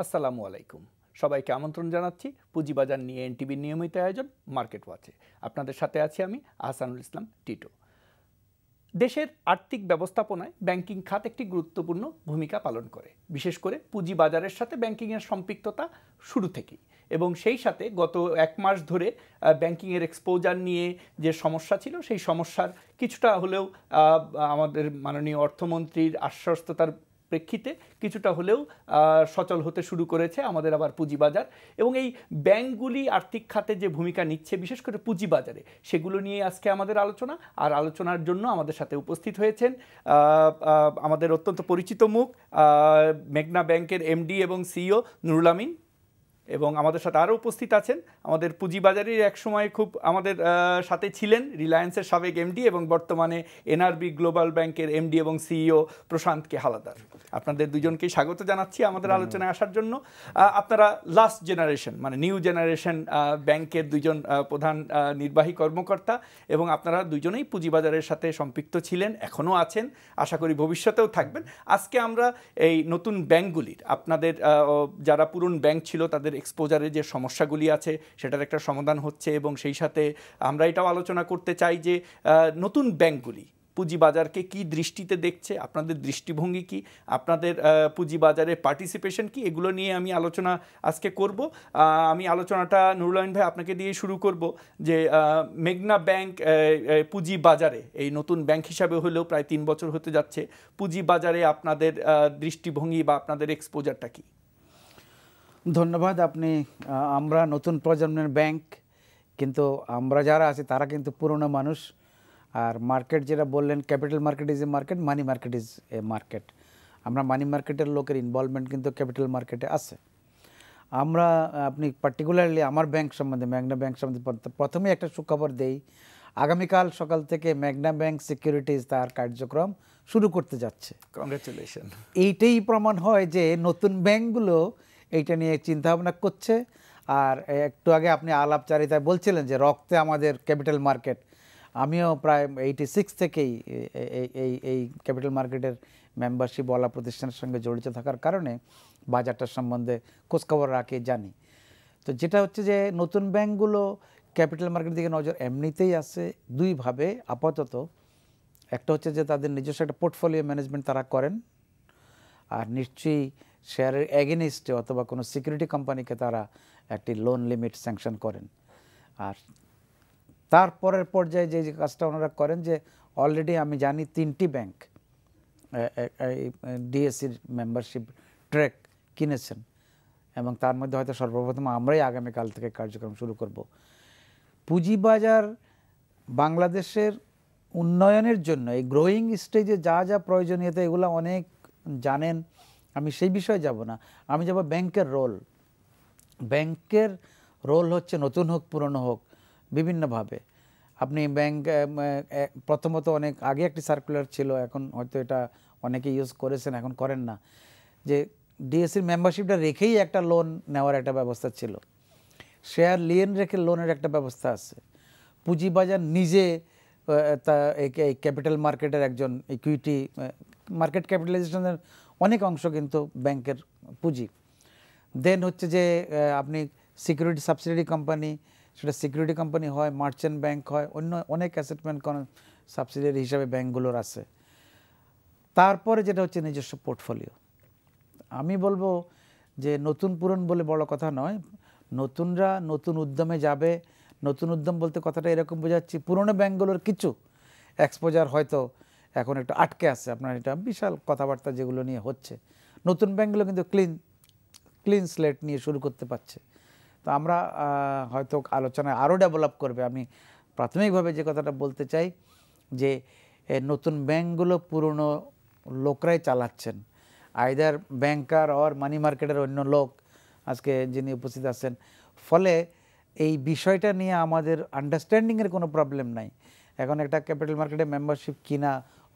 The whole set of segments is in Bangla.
আসসালামু আলাইকুম। সবাইকে আমন্ত্রণ জানাচ্ছি পুঁজিবাজার নিয়ে এনটিভির নিয়মিত আয়োজন মার্কেট ওয়াচে। আপনাদের সাথে আছি আমি আহসানুল ইসলাম টিটো। দেশের আর্থিক ব্যবস্থাপনায় ব্যাংকিং খাত একটি গুরুত্বপূর্ণ ভূমিকা পালন করে, বিশেষ করে পুঁজিবাজারের সাথে ব্যাংকিংয়ের সম্পৃক্ততা শুরু থেকেই, এবং সেই সাথে গত এক মাস ধরে ব্যাংকিংয়ের এক্সপোজার নিয়ে যে সমস্যা ছিল সেই সমস্যার কিছুটা হলেও আমাদের মাননীয় অর্থমন্ত্রীর আশ্বস্ততার প্রেক্ষিতে কিছুটা হলেও সচল হতে শুরু করেছে আমাদের আবার পুঁজিবাজার। এবং এই ব্যাংকগুলি আর্থিক খাতে যে ভূমিকা নিচ্ছে বিশেষ করে পুঁজিবাজারে, সেগুলো নিয়ে আজকে আমাদের আলোচনা। আর আলোচনার জন্য আমাদের সাথে উপস্থিত হয়েছেন আমাদের অত্যন্ত পরিচিত মুখ, মেঘনা ব্যাংকের এমডি এবং সিইও নুরুল আমিন, এবং আমাদের সাথে আরও উপস্থিত আছেন আমাদের পুঁজিবাজারের এক সময় খুব আমাদের সাথে ছিলেন রিলায়েন্সের সাবেক এমডি এবং বর্তমানে এনআরবি গ্লোবাল ব্যাংকের এমডি এবং সিইও প্রশান্ত কে হালাদার। আপনাদের দুজনকেই স্বাগত জানাচ্ছি আমাদের আলোচনায় আসার জন্য। আপনারা লাস্ট জেনারেশন মানে নিউ জেনারেশন ব্যাংকের দুজন প্রধান নির্বাহী কর্মকর্তা, এবং আপনারা দুজনেই পুঁজিবাজারের সাথে সম্পৃক্ত ছিলেন, এখনও আছেন, আশা করি ভবিষ্যতেও থাকবেন। আজকে আমরা এই নতুন ব্যাংকগুলির, আপনাদের যারা পুরনো ব্যাংক ছিল তাদের এক্সপোজারে যে সমস্যাগুলি আছে সেটার একটা সমাধান হচ্ছে, এবং সেই সাথে আমরা এটাও আলোচনা করতে চাই যে নতুন ব্যাংকগুলি পুঁজিবাজারকে কি দৃষ্টিতে দেখছে, আপনাদের দৃষ্টিভঙ্গি কি, আপনাদের পুঁজিবাজারের পার্টিসিপেশন কি, এগুলো নিয়ে আমি আলোচনা আজকে করব। আমি আলোচনাটা নুরুল আমিন ভাই আপনাকে দিয়ে শুরু করব যে মেঘনা ব্যাংক পুঁজিবাজারে এই নতুন ব্যাংক হিসাবে হলেও প্রায় 3 বছর হতে যাচ্ছে, পুঁজিবাজারে আপনাদের দৃষ্টিভঙ্গি বা আপনাদের এক্সপোজারটা কি? ধন্যবাদ। আমরা নতুন প্রজন্মের ব্যাংক, কিন্তু আমরা যারা আছি তারা কিন্তু পুরনো মানুষ। আর মার্কেট যেটা বললেন, capital market is a market, money market is a market. আমরা মানি মার্কেটের লোকের ইনভলভমেন্ট কিন্তু ক্যাপিটাল মার্কেটে আছে। আপনি পার্টিকুলারলি আমার ব্যাংক সম্বন্ধে, মেঘনা ব্যাংক সম্বন্ধে প্রথমে একটা সুখবর দেই। আগামীকাল সকাল থেকে মেঘনা ব্যাংক সিকিউরিটিজ তার কার্যক্রম শুরু করতে যাচ্ছে। কংগ্রেচুলেশন। এইটাই প্রমাণ হয় যে নতুন ব্যাংকগুলো এইটা নিয়ে চিন্তাভাবনা করছে। আর একটু আগে আপনি আলাপচারিতায় বলছিলেন যে রক্তে আমাদের ক্যাপিটাল মার্কেট। আমিও প্রায় 86 থেকেই এই ক্যাপিটাল মার্কেটের মেম্বারশিপ ওয়ালা প্রতিষ্ঠানের সঙ্গে জড়িত থাকার কারণে বাজারটার সম্বন্ধে খোঁজখবর রাখি, জানি। তো যেটা হচ্ছে যে নতুন ব্যাংকগুলো ক্যাপিটাল মার্কেটের দিকে নজর এমনিতেই আছে দুইভাবে আপাতত। একটা হচ্ছে যে তাদের নিজস্ব একটা পোর্টফোলিও ম্যানেজমেন্ট তারা করেন, আর নিশ্চয়ই শেয়ারের এগেনিস্টে অথবা কোনো সিকিউরিটি কোম্পানিকে তারা একটি লোন লিমিট স্যাংশন করেন। আর তারপরের পর্যায়ে যে কাজটা ওনারা করেন যে অলরেডি আমি জানি 3টি ব্যাংক ডিএসসির মেম্বারশিপ ট্র্যাক কিনেছেন, এবং তার মধ্যে হয়তো সর্বপ্রথম আমরাই আগামীকাল থেকে কার্যক্রম শুরু করব। পুঁজিবাজার বাংলাদেশের উন্নয়নের জন্য এই গ্রোয়িং স্টেজে যা যা প্রয়োজনীয়তা এগুলো অনেক জানেন, আমি সেই বিষয়ে যাব না। আমি যাব ব্যাংকের রোল। ব্যাংকের রোল হচ্ছে নতুন হোক পুরনো হোক বিভিন্নভাবে। আপনি ব্যাংক প্রথমত অনেক আগে একটি সার্কুলার ছিল, এখন হয়তো এটা অনেকে ইউজ করেছেন, এখন করেন না, যে ডিএসসির মেম্বারশিপটা রেখেই একটা লোন নেওয়ার একটা ব্যবস্থা ছিল। শেয়ার লিয়েন রেখে লোনের একটা ব্যবস্থা আছে। পুঁজিবাজার নিজে এই ক্যাপিটাল মার্কেটের একজন ইকুইটি মার্কেট ক্যাপিটালাইজেশনের অনেক অংশ কিন্তু ব্যাংকের পুঁজি। দেন হচ্ছে যে আপনি সিকিউরিটি সাবসিডিয়ারি কোম্পানি, সেটা সিকিউরিটি কোম্পানি হয়, মার্চেন্ট ব্যাংক হয়, অন্য অনেক অ্যাসেটমেন্ট সাবসিডিয়ারি হিসাবে ব্যাংকগুলোর আছে। তারপরে যেটা হচ্ছে নিজস্ব পোর্টফোলিও। আমি বলবো যে নতুন পুরন বলে বড় কথা নয়, নতুনরা নতুন উদ্যমে যাবে। নতুন উদ্যম বলতে কথাটা এরকম বোঝাচ্ছি, পুরনো ব্যাংকগুলোর কিছু এক্সপোজার হয়তো এখন একটু আটকে আছে, আপনার এটা বিশাল কথাবার্তা যেগুলো নিয়ে হচ্ছে। নতুন ব্যাংকগুলো কিন্তু ক্লিন স্লেট নিয়ে শুরু করতে পারছে। তো আমরা হয়তো আলোচনায় আরও ডেভেলপ করবে। আমি প্রাথমিকভাবে যে কথাটা বলতে চাই যে নতুন ব্যাংকগুলো পুরনো লোকরাই চালাচ্ছেন, আইদার ব্যাংকার অর মানি মার্কেটের অন্য লোক আজকে যিনি উপস্থিত আছেন। ফলে এই বিষয়টা নিয়ে আমাদের আন্ডারস্ট্যান্ডিংয়ের কোনো প্রবলেম নাই। এখন একটা ক্যাপিটাল মার্কেটে মেম্বারশিপ কিনা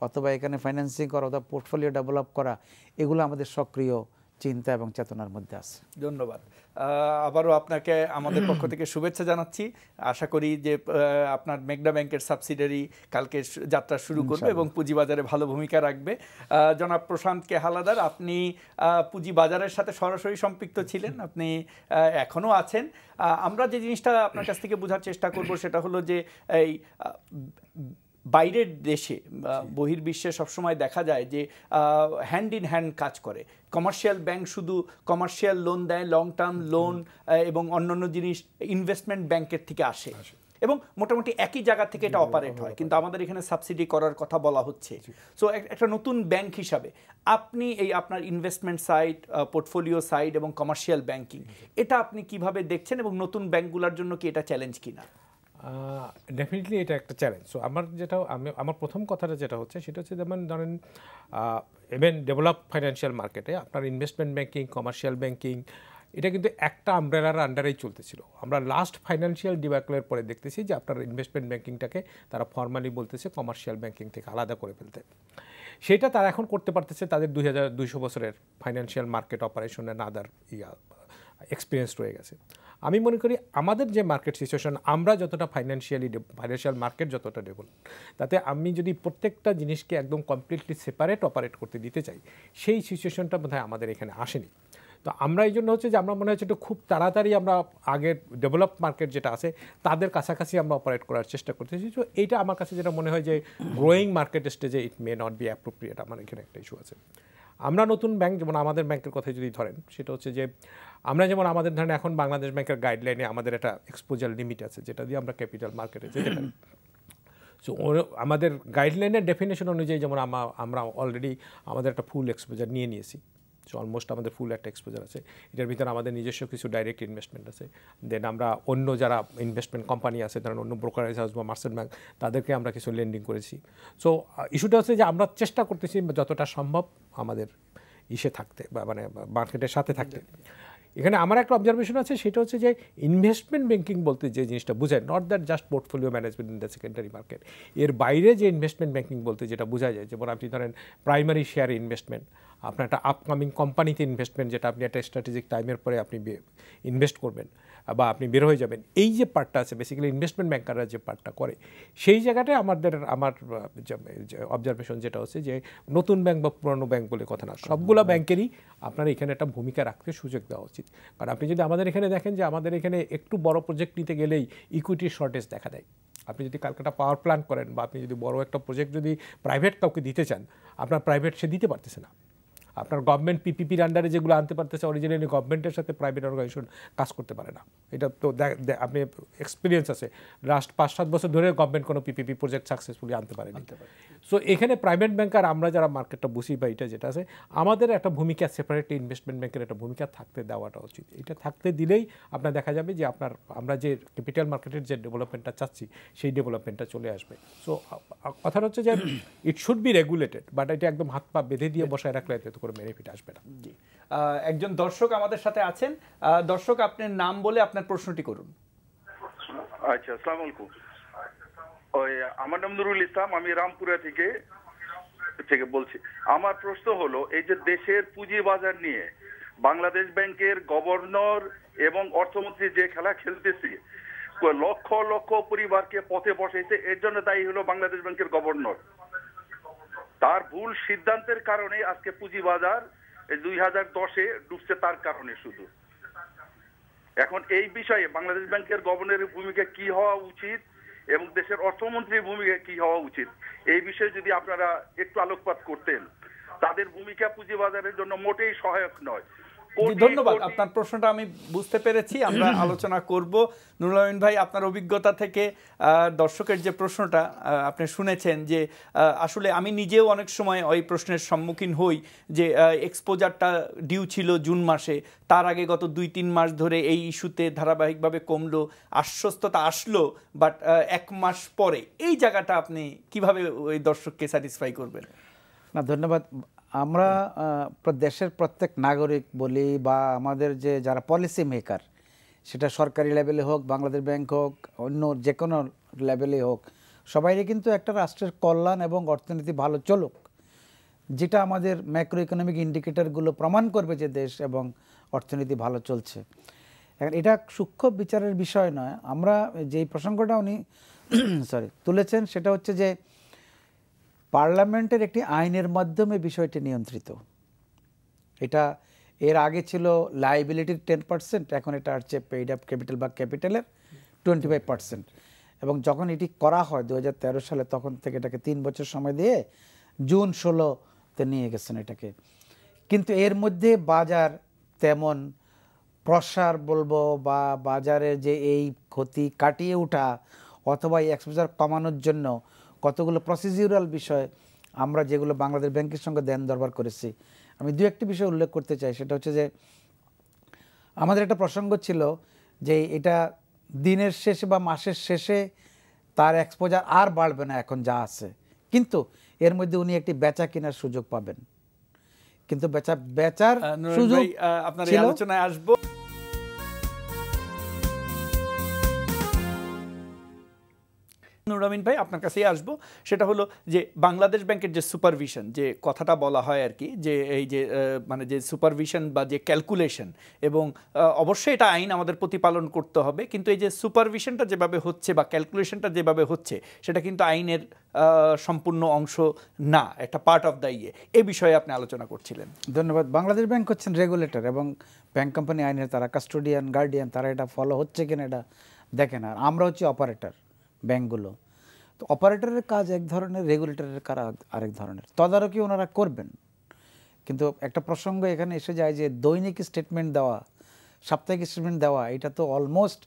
অথবা এখানে ফাইন্যান্সিং করা অথবা পোর্টফোলিও ডেভেলপ করা, এগুলো আমাদের সক্রিয় চিন্তা এবং চেতনার মধ্যে আছে। ধন্যবাদ। আবারও আপনাকে আমাদের পক্ষ থেকে শুভেচ্ছা জানাচ্ছি। আশা করি যে আপনার মেঘনা ব্যাংকের সাবসিডারি কালকে যাত্রা শুরু করবে এবং পুঁজিবাজারে ভালো ভূমিকা রাখবে। জনাব প্রশান্ত কে হালাদার, আপনি পুঁজিবাজারের সাথে সরাসরি সম্পৃক্ত ছিলেন, আপনি এখনও আছেন। আমরা যে জিনিসটা আপনার কাছ থেকে বোঝার চেষ্টা করব সেটা হলো যে এই বাইরের দেশে বহির্বিশ্বে সবসময় দেখা যায় যে হ্যান্ড ইন হ্যান্ড কাজ করে। কমার্শিয়াল ব্যাংক শুধু কমার্শিয়াল লোন দেয়, লং টার্ম লোন এবং অন্যান্য জিনিস ইনভেস্টমেন্ট ব্যাংকের থেকে আসে এবং মোটামুটি একই জায়গা থেকে এটা অপারেট হয়, কিন্তু আমাদের এখানে সাবসিডি করার কথা বলা হচ্ছে। সো একটা নতুন ব্যাংক হিসাবে আপনি এই আপনার ইনভেস্টমেন্ট সাইড, পোর্টফোলিও সাইড এবং কমার্শিয়াল ব্যাংকিং, এটা আপনি কিভাবে দেখছেন এবং নতুন ব্যাংকগুলোর জন্য কি এটা চ্যালেঞ্জ কিনা? ডেফিনেটলি এটা একটা চ্যালেঞ্জ। সো আমার প্রথম কথাটা যেটা হচ্ছে সেটা হচ্ছে, যেমন ধরেন ইভেন ডেভেলপ ফাইন্যান্সিয়াল মার্কেটে আপনার ইনভেস্টমেন্ট ব্যাংকিং, কমার্শিয়াল ব্যাংকিং, এটা কিন্তু একটা আমব্রেলার আন্ডারেই চলতেছিল। আমরা লাস্ট ফাইন্যান্সিয়াল ডিব্যাকলের পরে দেখতেছি যে আপনার ইনভেস্টমেন্ট ব্যাংকিংটাকে তারা ফর্মালি বলতেছে কমার্শিয়াল ব্যাংকিং থেকে আলাদা করে ফেলতে। সেটা তারা এখন করতে পারতেছে তাদের 2200 বছরের ফাইন্যান্সিয়াল মার্কেট অপারেশনের আদার এক্সপিরিয়েন্স রয়ে গেছে। আমি মনে করি আমাদের যে মার্কেট সিচুয়েশন, আমরা যতটা ফাইন্যান্সিয়াল মার্কেট যতটা ডেভেলপ, তাতে আমি যদি প্রত্যেকটা জিনিসকে একদম কমপ্লিটলি সেপারেট অপারেট করতে দিতে চাই, সেই সিচুয়েশনটা বোধহয় আমাদের এখানে আসেনি। তো আমরা এই জন্য হচ্ছে যে আমরা মনে হচ্ছে একটু খুব তাড়াতাড়ি আমরা আগের ডেভেলপ মার্কেট যেটা আছে তাদের কাছাকাছি আমরা অপারেট করার চেষ্টা করতেছি। তো এইটা আমার কাছে যেটা মনে হয় যে গ্রোয়িং মার্কেট স্টেজে ইট মে নট বি অ্যাপ্রোপ্রিয়েট। আমার এখানে একটা ইস্যু আছে। আমরা নতুন ব্যাংক, যেমন আমাদের ব্যাংকের কথা যদি ধরেন, সেটা হচ্ছে যে আমরা যেমন আমাদের ধরেন এখন বাংলাদেশ ব্যাংকের গাইডলাইনে আমাদের একটা এক্সপোজার লিমিট আছে যেটা দিয়ে আমরা ক্যাপিটাল মার্কেটে যেতে পারি। সো আমাদের গাইডলাইনের ডেফিনেশন অনুযায়ী যেমন আমরা অলরেডি আমাদের একটা ফুল এক্সপোজার নিয়ে নিয়েছি। সো অলমোস্ট আমাদের ফুল একটা এক্সপোজার আছে। এটার ভিতরে আমাদের নিজস্ব কিছু ডাইরেক্ট ইনভেস্টমেন্ট আছে। দেন আমরা অন্য যারা ইনভেস্টমেন্ট কোম্পানি আছে, ধরেন অন্য ব্রোকারেজ হাউস বা মার্চেন্ট ব্যাংক, তাদেরকে আমরা কিছু লেন্ডিং করেছি। সো ইস্যুটা হচ্ছে যে আমরা চেষ্টা করতেছি যতটা সম্ভব আমাদের থাকতে বা মানে মার্কেটের সাথে থাকতে। এখানে আমার একটা অবজারভেশন আছে, সেটা হচ্ছে যে ইনভেস্টমেন্ট ব্যাংকিং বলতে যে জিনিসটা বোঝায়, not that just portfolio management in the secondary market. এর বাইরে যে ইনভেস্টমেন্ট ব্যাংকিং বলতে যেটা বোঝা যায়, যেমন আপনি ধরেন প্রাইমারি শেয়ার ইনভেস্টমেন্ট, আপনার একটা আপকামিং কোম্পানিতে ইনভেস্টমেন্ট, যেটা আপনি একটা স্ট্র্যাটেজিক টাইমের পরে আপনি ইনভেস্ট করবেন বা আপনি বের হয়ে যাবেন, এই যে পার্টটা আছে বেসিক্যালি ইনভেস্টমেন্ট ব্যাংকাররা যে পার্টটা করে, সেই জায়গাটায় আমার অবজারভেশন যেটা হচ্ছে যে নতুন ব্যাংক বা পুরনো ব্যাংক বলে কথা না, সবগুলো ব্যাংকেরই আপনার এখানে একটা ভূমিকা রাখতে সুযোগ দেওয়া উচিত। কারণ আপনি যদি আমাদের এখানে দেখেন যে আমাদের এখানে একটু বড় প্রজেক্ট নিতে গেলেই ইকুইটির শর্টেজ দেখা দেয়। আপনি যদি ক্যালকাটা পাওয়ার প্ল্যান্ট করেন বা আপনি যদি বড় একটা প্রজেক্ট যদি প্রাইভেট কাউকে দিতে চান, আপনার প্রাইভেট সে দিতে পারতেছে না। আপনার গভর্নমেন্ট পিপিপির আন্ডারে যেগুলো আনতে পারতেছে, অরিজিনালি গভর্নমেন্টের সাথে প্রাইভেট অর্গানাইজেশন কাজ করতে পারে না। এটা তো আপনি এক্সপিরিয়েন্স আছে, লাস্ট 5-7 বছর ধরে গভর্নমেন্ট কোনো পিপিপি প্রজেক্ট সাকসেসফুলি আনতে পারেনি। সো এখানে প্রাইভেট ব্যাংকার আমরা যারা মার্কেটটা বুঝি বা এটা যেটা আছে, আমাদের একটা ভূমিকা সেপারেট ইনভেস্টমেন্ট ব্যাংকের একটা ভূমিকা থাকতে দেওয়াটা উচিত। এটা থাকতে দিলেই আপনার দেখা যাবে যে আমরা যে ক্যাপিটাল মার্কেটের যে ডেভেলপমেন্টটা চাচ্ছি সেই ডেভেলপমেন্টটা চলে আসবে। সো কথাটা হচ্ছে যে it should be regulated, but এটা একদম হাত পা বেঁধে দিয়ে বসায় রাখলে এতে করে বেনিফিট আসবে না। একজন দর্শক আমাদের সাথে আছেন। দর্শক, আপনার নাম বলে আপনার প্রশ্নটি করুন। আচ্ছা, আসসালামু আলাইকুম। আমার নাম নুরুল ইসলাম, আমি রামপুরা থেকে বলছি। আমার প্রশ্ন হলো, এই যে দেশের পুঁজি বাজার নিয়ে বাংলাদেশ ব্যাংকের গভর্নর এবং অর্থমন্ত্রী যে খেলা খেলতেছে, লক্ষ লক্ষ পরিবারকে পথে বসাইছে, এর জন্য দায়ী হলো বাংলাদেশ ব্যাংকের গভর্নর। তার ভুল সিদ্ধান্তের কারণে আজকে পুঁজি বাজার 2010-এ ডুবছে, তার কারণে শুধু। এখন এই বিষয়ে বাংলাদেশ ব্যাংকের গভর্নরের ভূমিকা কি হওয়া উচিত এবং দেশের অর্থমন্ত্রীর ভূমিকা কি হওয়া উচিত, এই বিষয়ে যদি আপনারা একটু আলোকপাত করতেন। তাদের ভূমিকা পুঁজিবাজারের জন্য মোটেই সহায়ক নয়। ধন্যবাদ, আপনার প্রশ্নটা আমি বুঝতে পেরেছি, আমরা আলোচনা করব। নুরুল আমিন ভাই, আপনার অভিজ্ঞতা থেকে দর্শকের যে প্রশ্নটা আপনি শুনেছেন, যে আসলে আমি নিজেও অনেক সময় ওই প্রশ্নের সম্মুখীন হই যে এক্সপোজারটা ডিউ ছিল জুন মাসে, তার আগে গত 2-3 মাস ধরে এই ইস্যুতে ধারাবাহিকভাবে কমলো, আশ্বস্ততা আসলো, বাট 1 মাস পরে এই জায়গাটা আপনি কিভাবে ওই দর্শককে স্যাটিসফাই করবেন? না, ধন্যবাদ। আমরা দেশের প্রত্যেক নাগরিক বলি বা আমাদের যে যারা পলিসি মেকার, সেটা সরকারি লেভেলে হোক, বাংলাদেশ ব্যাংক হোক, অন্য যে কোনো লেভেলে হোক, সবাইকে কিন্তু একটা রাষ্ট্রের কল্যাণ এবং অর্থনীতি ভালো চলুক, যেটা আমাদের ম্যাক্রো ইকোনমিক ইন্ডিকেটরগুলো প্রমাণ করবে যে দেশ এবং অর্থনীতি ভালো চলছে। এখন এটা সূক্ষ্ম বিচারের বিষয় নয়। আমরা যেই প্রসঙ্গটা উনি তুলেছেন সেটা হচ্ছে যে পার্লামেন্টের একটি আইনের মাধ্যমে বিষয়টি নিয়ন্ত্রিত। এটা এর আগে ছিল লাইবিলিটির 10%, এখন এটা আসছে পেইড আপ ক্যাপিটাল বা ক্যাপিটালের 25%। এবং যখন এটি করা হয় 2013 সালে, তখন থেকে এটাকে 3 বছর সময় দিয়ে জুন 16-তে নিয়ে গেছেন এটাকে। কিন্তু এর মধ্যে বাজার তেমন প্রসার বলবো বা বাজারের যে এই ক্ষতি কাটিয়ে ওঠা অথবা এই এক্সপোজার কমানোর জন্য কতগুলো প্রসিডিউরাল বিষয় আমরা যেগুলো বাংলাদেশ ব্যাংকের সঙ্গে দেন দরবার করেছি, আমি দু একটি বিষয় উল্লেখ করতে চাই। সেটা হচ্ছে যে আমাদের একটা প্রসঙ্গ ছিল যে এটা দিনের শেষে বা মাসের শেষে তার এক্সপোজার আর বাড়বে না এখন যা আছে, কিন্তু এর মধ্যে উনি একটি বেচা কেনার সুযোগ পাবেন। কিন্তু বেচার সুযোগ আপনার এই আলোচনায় আসবো। নুরুল আমিন ভাই, আপনার কাছেই আসবো। সেটা হলো যে বাংলাদেশ ব্যাংকের যে সুপারভিশন, যে কথাটা বলা হয় আর কি, যে এই যে মানে যে সুপারভিশন বা যে ক্যালকুলেশন, এবং অবশ্যই এটা আইন আমাদের প্রতিপালন করতে হবে, কিন্তু এই যে সুপারভিশনটা যেভাবে হচ্ছে বা ক্যালকুলেশনটা যেভাবে হচ্ছে সেটা কিন্তু আইনের সম্পূর্ণ অংশ না, একটা পার্ট অফ দ্য এই বিষয়ে আপনি আলোচনা করছিলেন। ধন্যবাদ। বাংলাদেশ ব্যাংক হচ্ছেন রেগুলেটর এবং ব্যাংক কোম্পানি আইনের তারা কাস্টোডিয়ান, গার্ডিয়ান, তারা এটা ফলো হচ্ছে কিনা এটা দেখেন। আর আমরা হচ্ছে অপারেটর ব্যাংকগুলো। তো অপারেটরের কাজ এক ধরনের, রেগুলেটরের কাজ আরেক ধরনের। তদারকি ওনারা করবেন, কিন্তু একটা প্রসঙ্গ এখানে এসে যায় যে দৈনিক স্টেটমেন্ট দেওয়া, সাপ্তাহিক স্টেটমেন্ট দেওয়া, এটা তো অলমোস্ট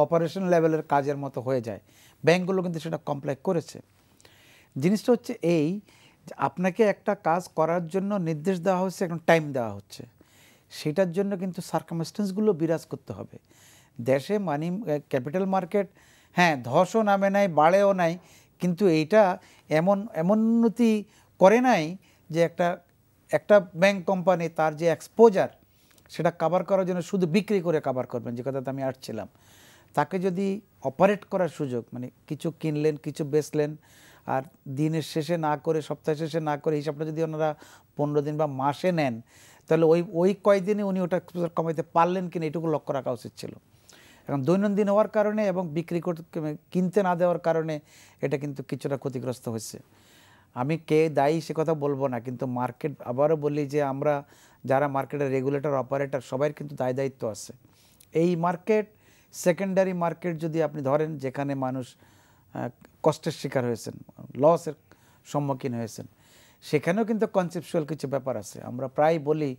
অপারেশন লেভেলের কাজের মতো হয়ে যায়। ব্যাংকগুলো কিন্তু সেটা কমপ্লাই করেছে। জিনিসটা হচ্ছে এই যে আপনাকে একটা কাজ করার জন্য নির্দেশ দেওয়া হচ্ছে, এখন টাইম দেওয়া হচ্ছে, সেটার জন্য কিন্তু সার্কামস্টেন্সগুলো বিরাজ করতে হবে। দেশে মানি ক্যাপিটাল মার্কেট হ্যাঁ ধসও নামে নাই, বাড়েও নাই, কিন্তু এইটা এমন উন্নতি করে নাই যে একটা ব্যাংক কোম্পানি তার যে এক্সপোজার সেটা কাভার করার জন্য শুধু বিক্রি করে কাভার করবেন, যে কথাটা আমি আসছিলাম। তাকে যদি অপারেট করার সুযোগ, মানে কিছু কিনলেন, কিছু বেচলেন, আর দিনের শেষে না করে, সপ্তাহ শেষে না করে, হিসাবটা যদি ওনারা 15 দিন বা মাসে নেন, তাহলে ওই কয়দিনে উনি ওটা কমাইতে পারলেন কিনা এটুকু লক্ষ্য রাখা উচিত ছিল। এখন দৈনন্দিন হওয়ার কারণে এবং বিক্রি করতে কিনতে না দেওয়ার কারণে এটা কিন্তু কিছুটা ক্ষতিগ্রস্ত হচ্ছে। আমি কে দায়ী সে কথা বলবো না, কিন্তু মার্কেট, আবারও বলি যে আমরা যারা মার্কেটের রেগুলেটর, অপারেটর, সবাই কিন্তু দায়িত্ব আছে। এই মার্কেট, সেকেন্ডারি মার্কেট যদি আপনি ধরেন, যেখানে মানুষ কষ্টের শিকার হয়েছেন, লসের সম্মুখীন হয়েছেন, সেখানেও কিন্তু কনসেপচুয়াল কিছু ব্যাপার আছে। আমরা প্রায় বলি,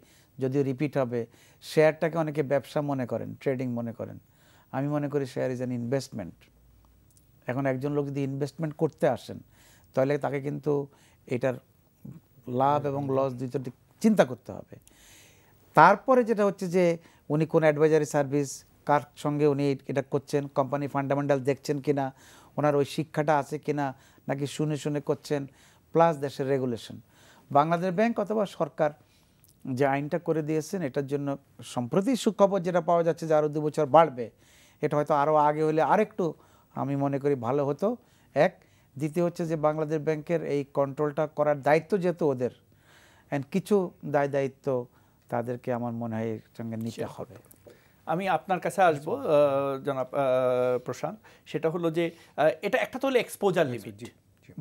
যদিও রিপিট হবে, শেয়ারটাকে অনেকে ব্যবসা মনে করেন, ট্রেডিং মনে করেন। আমি মনে করি শেয়ার ইজ অ্যান ইনভেস্টমেন্ট। এখন একজন লোক যদি ইনভেস্টমেন্ট করতে আসেন, তাহলে তাকে কিন্তু এটার লাভ এবং লস দুইটা চিন্তা করতে হবে। তারপরে যেটা হচ্ছে যে উনি কোন অ্যাডভাইজারি সার্ভিস, কার সঙ্গে উনি এটা করছেন, কোম্পানি ফান্ডামেন্টাল দেখছেন কিনা, ওনার ওই শিক্ষাটা আছে কিনা, নাকি শুনে শুনে করছেন, প্লাস দেশের রেগুলেশন। বাংলাদেশ ব্যাংক অথবা সরকার যে আইনটা করে দিয়েছেন, এটার জন্য সম্প্রতি সুখবর যেটা পাওয়া যাচ্ছে যে আরও 2 বছর বাড়বে। এটা হয়তো আরও আগে হলে আরেকটু আমি মনে করি ভালো হতো। এক, দ্বিতীয় হচ্ছে যে বাংলাদেশ ব্যাংকের এই কন্ট্রোলটা করার দায়িত্ব যেহেতু ওদের, অ্যান্ড কিছু দায়িত্ব তাদেরকে আমার মনে হয় এর সঙ্গে নিতে হবে। আমি আপনার কাছে আসবো জনাব প্রশান্ত। সেটা হলো যে এটা একটা তো হলো এক্সপোজার লিমিট,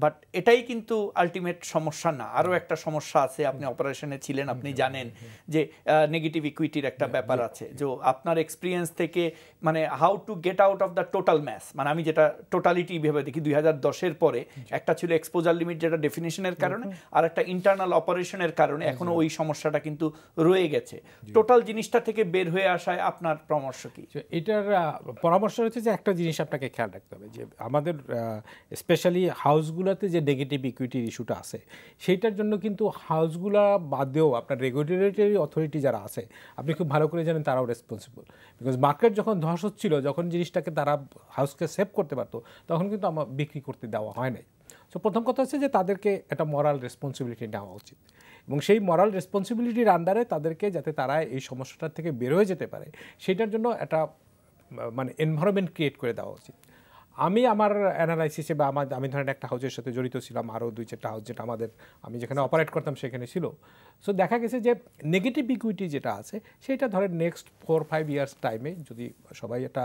বাট এটাই কিন্তু আলটিমেট সমস্যা না। আরও একটা সমস্যা আছে, আপনি অপারেশনে ছিলেন, আপনি জানেন যে নেগেটিভ ইকুইটির একটা ব্যাপার আছে। যে আপনার এক্সপিরিয়েন্স থেকে মানে how to get out of the total mass, মানে আমি যেটা টোটালিটি ভেবে দেখি 2010-এর পরে একটা ছিল এক্সপোজার লিমিট, যেটা ডেফিনেশনের কারণে, আর একটা ইন্টারনাল অপারেশনের কারণে এখনো ওই সমস্যাটা কিন্তু রয়ে গেছে। টোটাল জিনিসটা থেকে বের হয়ে আসায় আপনার পরামর্শ কি? এটার পরামর্শ হচ্ছে যে একটা জিনিস আপনাকে খেয়াল রাখতে হবে, যে আমাদের স্পেশালি হাউসগুলোতে যে নেগেটিভ ইকুইটির ইস্যুটা আছে, সেইটার জন্য কিন্তু হাউসগুলা বাদেও আপনার রেগুলেটরি অথরিটি যারা আছে, আপনি খুব ভালো করে জানেন, তারাও রেসপন্সিবল। বিকজ মার্কেট যখন ধস হচ্ছিল, যখন জিনিসটাকে তারা হাউসকে সেভ করতে পারতো, তখন কিন্তু আমার বিক্রি করতে দেওয়া হয় নাই। সো প্রথম কথা হচ্ছে যে তাদেরকে একটা মরাল রেসপন্সিবিলিটি নেওয়া উচিত, এবং সেই মরাল রেসপন্সিবিলিটির আন্ডারে তাদেরকে, যাতে তারা এই সমস্যাটার থেকে বের হয়ে যেতে পারে, সেটার জন্য একটা মানে এনভায়রনমেন্ট ক্রিয়েট করে দেওয়া উচিত। আমি আমার অ্যানালাইসিসে বা আমি ধরেন একটা হাউসের সাথে জড়িত ছিলাম, আরও 2-4টা হাউস যেটা আমি যেখানে অপারেট করতাম সেখানে ছিল। সো দেখা গেছে যে নেগেটিভ ইকুইটি যেটা আছে সেটা ধরেন নেক্সট 4-5 ইয়ার্স টাইমে যদি সবাই একটা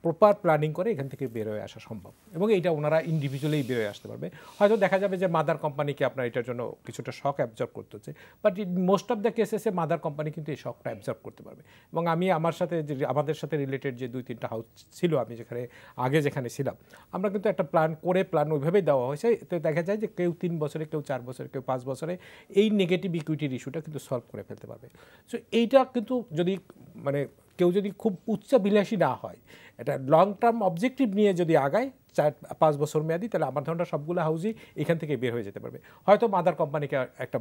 প্রপার প্ল্যানিং করে এখান থেকে বের হয়ে আসা সম্ভব, এবং এইটা ওনারা ইন্ডিভিজুয়ালি বের হয়ে আসতে পারবে। হয়তো দেখা যাবে যে মাদার কোম্পানিকে আপনার এটার জন্য কিছুটা শক অ্যাবজর্ব করতে হচ্ছে, বাট মোস্ট অফ দ্য কেসেসে মাদার কোম্পানি কিন্তু এই শকটা অ্যাবজর্ব করতে পারবে। এবং আমি আমাদের সাথে রিলেটেড যে 2-3টা হাউস ছিল আমি যেখানে ছিলাম, আমরা কিন্তু একটা প্ল্যান ওইভাবেই দেওয়া হয়েছে। তো দেখা যায় যে কেউ 3 বছরে, কেউ 4 বছরে, কেউ 5 বছরে এই নেগেটিভ ইকুইটির ইস্যুটা কিন্তু সলভ করে ফেলতে পারবে। সো এইটা কিন্তু যদি মানে কেউ যদি খুব উচ্চাভিলাষী না হয়, এটা লং টার্ম অবজেক্টিভ নিয়ে যদি আগায় 4-5 বছর মেয়াদি, তাহলে আমার ধারণা সবগুলো হাউসই এখান থেকে বের হয়ে যেতে পারবে। হয়তো মাদার কোম্পানিকে একটা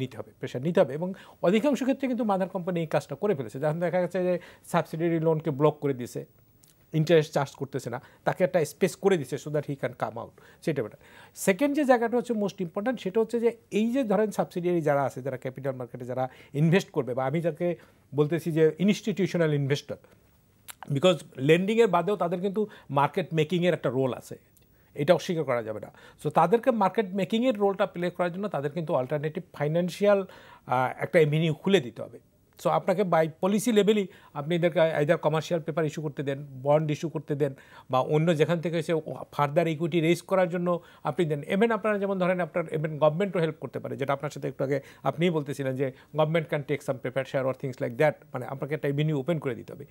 নিতে হবে, প্রেশার নিতে হবে, এবং অধিকাংশ ক্ষেত্রে কিন্তু মাদার কোম্পানি এই কাজটা করে ফেলেছে। যখন দেখা গেছে যে সাবসিডিয়ারি লোনকে ব্লক করে দিয়েছে, ইন্টারেস্ট চার্জ করতেছে না, তাকে একটা স্পেস করে দিচ্ছে so that he can come out, সেটা বেটার। সেকেন্ড যে জায়গাটা হচ্ছে মোস্ট ইম্পর্ট্যান্ট, সেটা হচ্ছে যে এই যে ধরেন সাবসিডিয়ারি যারা আছে, যারা ক্যাপিটাল মার্কেটে যারা ইনভেস্ট করবে, বা আমি যাকে বলতেছি যে ইনস্টিটিউশনাল ইনভেস্টর, বিকজ লেন্ডিংয়ের বাদেও তাদের কিন্তু মার্কেট মেকিংয়ের একটা রোল আছে, এটা অস্বীকার করা যাবে না। সো তাদেরকে মার্কেট মেকিংয়ের রোলটা প্লে করার জন্য তাদের কিন্তু অল্টারনেটিভ ফাইন্যান্সিয়াল একটা এভিনিউ খুলে দিতে হবে। সো আপনাকে বাই পলিসি লেভেলই আপনি এদেরকে আইদার কমার্শিয়াল পেপার ইস্যু করতে দেন, বন্ড ইস্যু করতে দেন, বা অন্য যেখান থেকে সে ফার্দার ইকুইটি রেজ করার জন্য আপনি দেন। এভেন আপনারা যেমন ধরেন আপনার এভেন গভর্নমেন্টও হেল্প করতে পারে, যেটা আপনার সাথে একটু আগে আপনিই বলতেছিলেন যে government can take some paper share or things like that, মানে আপনাকে একটা এভিনিউ ওপেন করে দিতে হবে।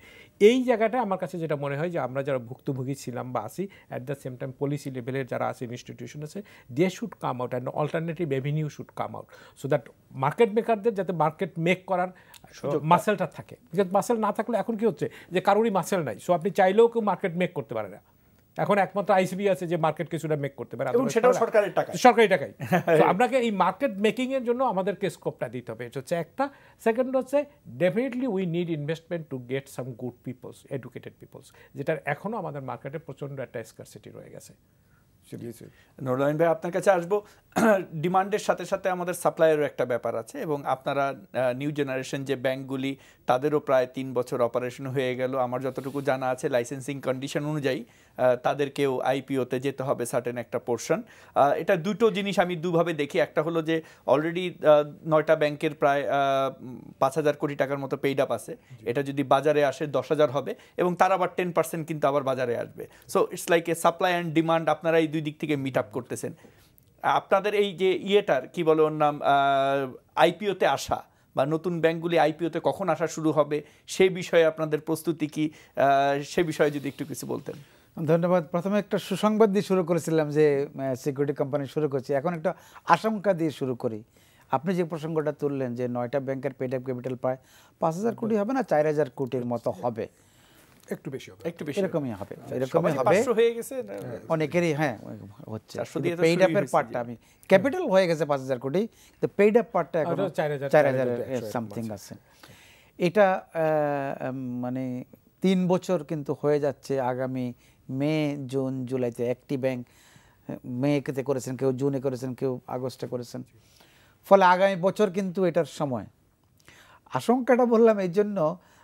এই জায়গাটা আমার কাছে যেটা মনে হয় যে আমরা যারা ভুক্তভোগী ছিলাম বা আসি, at the same time policy লেভেলের যারা আছে, ইনস্টিটিউশন আছে, they should come out and alternative avenue should come out, so that market মেকারদের যাতে মার্কেট মেক করার মাসেলটা থাকে। বিকজ মাসেল না থাকলে এখন কি হচ্ছে যে কারোরই মাসেল নাই, সো আপনি চাইলেও কেউ মার্কেট মেক করতে পারে না। এখন একমাত্র আইসিবি আছে যে মার্কেট কিছুটা মেক করতে পারে, এবং সেটাও সরকারি টাকায়। তো আপনাকে এই মার্কেট মেকিং এর জন্য আমাদেরকে স্কোপটা দিতে হবে, এটা হচ্ছে একটা। সেকেন্ড হচ্ছে definitely we need investment to get some good peoples, educated peoples, যেটার এখনও আমাদের মার্কেটে প্রচণ্ড একটা স্কারসিটি রয়ে গেছে। নুরুল আমিন ভাই, আপনার কাছে আসবো। ডিমান্ডের সাথে সাথে আমাদের সাপ্লাইয়েরও একটা ব্যাপার আছে, এবং আপনারা নিউ জেনারেশন যে ব্যাংকগুলি, তাদেরও প্রায় 3 বছর অপারেশন হয়ে গেল। আমার যতটুকু জানা আছে লাইসেন্সিং কন্ডিশন অনুযায়ী তাদেরকেও আইপিওতে যেতে হবে সার্টেন একটা পোর্শন। এটা দুটো জিনিস আমি দুভাবে দেখি। একটা হলো যে অলরেডি 9টা ব্যাংকের প্রায় 5,000 কোটি টাকার মতো পেইড আপ আছে, এটা যদি বাজারে আসে 10,000 হবে, এবং তার আবার 10% কিন্তু আবার বাজারে আসবে। So it's like a supply and demand, আপনারা এই দুই দিক থেকে মিট আপ করতেছেন। আপনাদের এই যে ইয়েটার কি বলে ওর নাম, আইপিওতে আসা বা নতুন ব্যাংকগুলি আইপিওতে কখন আসা শুরু হবে, সেই বিষয়ে আপনাদের প্রস্তুতি কি, সে বিষয়ে যদি একটু কিছু বলতেন। ধন্যবাদ। প্রথমে একটা সুসংবাদ দিয়ে শুরু করেছিলাম যে সিকিউরিটি কোম্পানি শুরু করছি, এখন একটা আশঙ্কা দিয়ে শুরু করি। আপনি যে প্রসঙ্গটা তুললেন যে 9টা ব্যাংকের পেড আপ ক্যাপিটাল প্রায় 5,000 কোটি হবে না, 4,000 কোটির মতো হবে, একটু বেশি হবে, এরকমই হবে, এরকমই হবে। হয়ে গেছে অনেকেরই, হ্যাঁ হচ্ছে। পেইড আপের পার্টটা আমি ক্যাপিটাল হয়ে গেছে 5,000 কোটি, তো পেইড আপ পার্টটা এখন 4,000 সামথিং আছে। এটা মানে 3 বছর কিন্তু হয়ে যাচ্ছে। আগামী মে, জুন, জুলাইতে একটি ব্যাংক মেতে করেছেন, কেউ জুনে করেছেন, কেউ আগস্টে করেছেন। ফলে আগামী বছর কিন্তু এটার সময়। আশঙ্কাটা বললাম এই জন্য,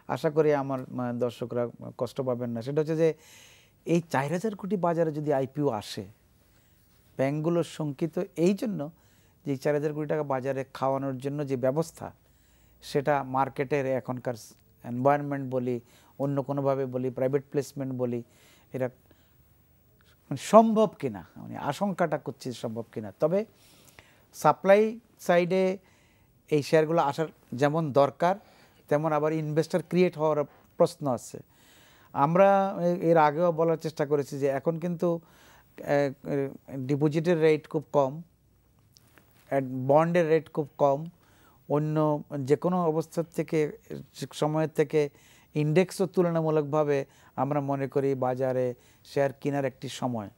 আশা করি আমার দর্শকরা কষ্ট পাবেন না। সেটা হচ্ছে যে এই 4,000 কোটি বাজারে যদি আইপিও আসে, ব্যাংকগুলোর শঙ্কিত এই জন্য যে 4,000 কোটি টাকা বাজারে খাওয়ানোর জন্য যে ব্যবস্থা, সেটা মার্কেটের এখনকার এনভায়রনমেন্ট বলি, অন্য কোনোভাবে বলি, প্রাইভেট প্লেসমেন্ট বলি, এটা সম্ভব কিনা, মানে আশঙ্কাটা করছি সম্ভব কিনা। তবে সাপ্লাই সাইডে এই শেয়ারগুলো আসার যেমন দরকার, তেমন আবার ইনভেস্টর ক্রিয়েট হওয়ার প্রশ্ন আছে। আমরা এর আগেও বলার চেষ্টা করেছি যে এখন কিন্তু ডিপোজিটের রেট খুব কম, বন্ডের রেট খুব কম, অন্য যে কোনো অবস্থার থেকে সময়ের থেকে ইন্ডেক্সও তুলনামূলকভাবে আমরা মনে করি বাজারে শেয়ার কেনার একটি সময়।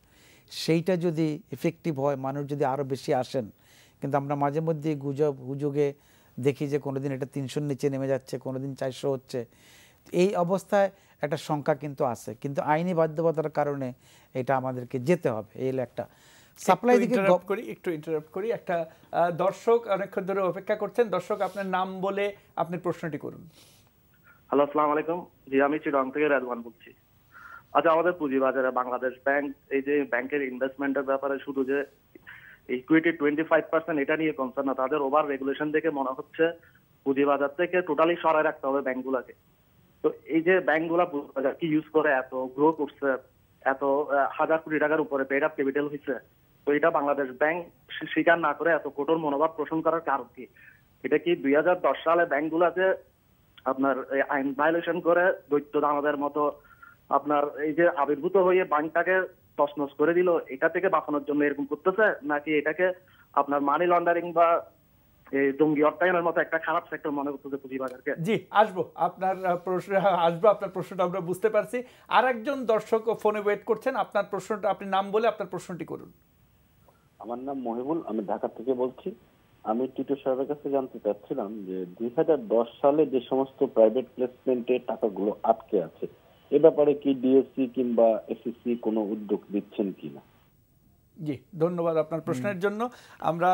সেইটা যদি এফেক্টিভ হয়, মানুষ যদি আরও বেশি আসেন, কিন্তু আমরা মাঝে মধ্যে হুজুগে দেখি যে কোনোদিন এটা 300-র নিচে নেমে যাচ্ছে, কোনোদিন 400 হচ্ছে। এই অবস্থায় একটা সংখ্যা কিন্তু আছে, কিন্তু আইনি বাধ্যবাধকতার কারণে এটা আমাদেরকে যেতে হবে। এই একটা সাপ্লাই দিকে একটু ইন্টারাপ্ট করি। একটা দর্শক অনেকক্ষণ ধরে অপেক্ষা করছেন। দর্শক, আপনার নাম বলে আপনি প্রশ্নটি করুন। হ্যালো, আসসালামু আলাইকুম। জি, আমি চিটাগং থেকে রেদওয়ান বলছি। আচ্ছা, আমাদের পুঁজিবাজারে বাংলাদেশ ব্যাংক এই যে ব্যাংকের ইনভেস্টমেন্টের ব্যাপারে শুধু যে ইকুইটি 25% এটা নিয়ে কনসার্ন না, তাদের ওভার রেগুলেশন দেখে মনে হচ্ছে পুঁজিবাজার থেকে টোটালি সরাই রাখতে হবে ব্যাংকগুলোকে। তো এই যে ব্যাংকগুলা পুঁজিবাজার কি ইউজ করে এত গ্রো করছে, এত হাজার কোটি টাকার উপরে পেড আপ ক্যাপিটাল হয়েছে, তো এটা বাংলাদেশ ব্যাংক স্বীকার না করে এত কঠোর মনোভাব পোষণ করার কারণ কি? এটা কি 2010 সালে ব্যাংকগুলাতে আপনার আইন ভায়োলেশন করে দৈত্য দানবের মতো আপনার এই যে আবির্ভূত হয়ে ব্যাংকটাকে তছনছ করে দিল, এটা থেকে বাঁচানোর জন্য এরকম করতেছে, নাকি এটাকে আপনার মানি লন্ডারিং বা এই জঙ্গি অর্থায়নের মতো একটা খারাপ সেক্টর মনে করতেছে পুঁজিবাজারকে? জি, আসবো আপনার প্রশ্ন, আপনার প্রশ্নটা আমরা বুঝতে পারছি। আর একজন দর্শক ফোনে ওয়েট করছেন, আপনার প্রশ্নটা, আপনি নাম বলে আপনার প্রশ্নটি করুন। আমার নাম মহিবুল, আমি ঢাকা থেকে বলছি। আমি টিটু সাহেবের কাছে জানতে চাচ্ছিলাম যে 2010 সালে যে সমস্ত প্রাইভেট প্লেসমেন্টে টাকাগুলো আটকে আছে, এ ব্যাপারে কি ডিএসসি কিংবা এসএসসি কোনো উদ্যোগ দিচ্ছেন কিনা? জি, ধন্যবাদ আপনার প্রশ্নের জন্য। আমরা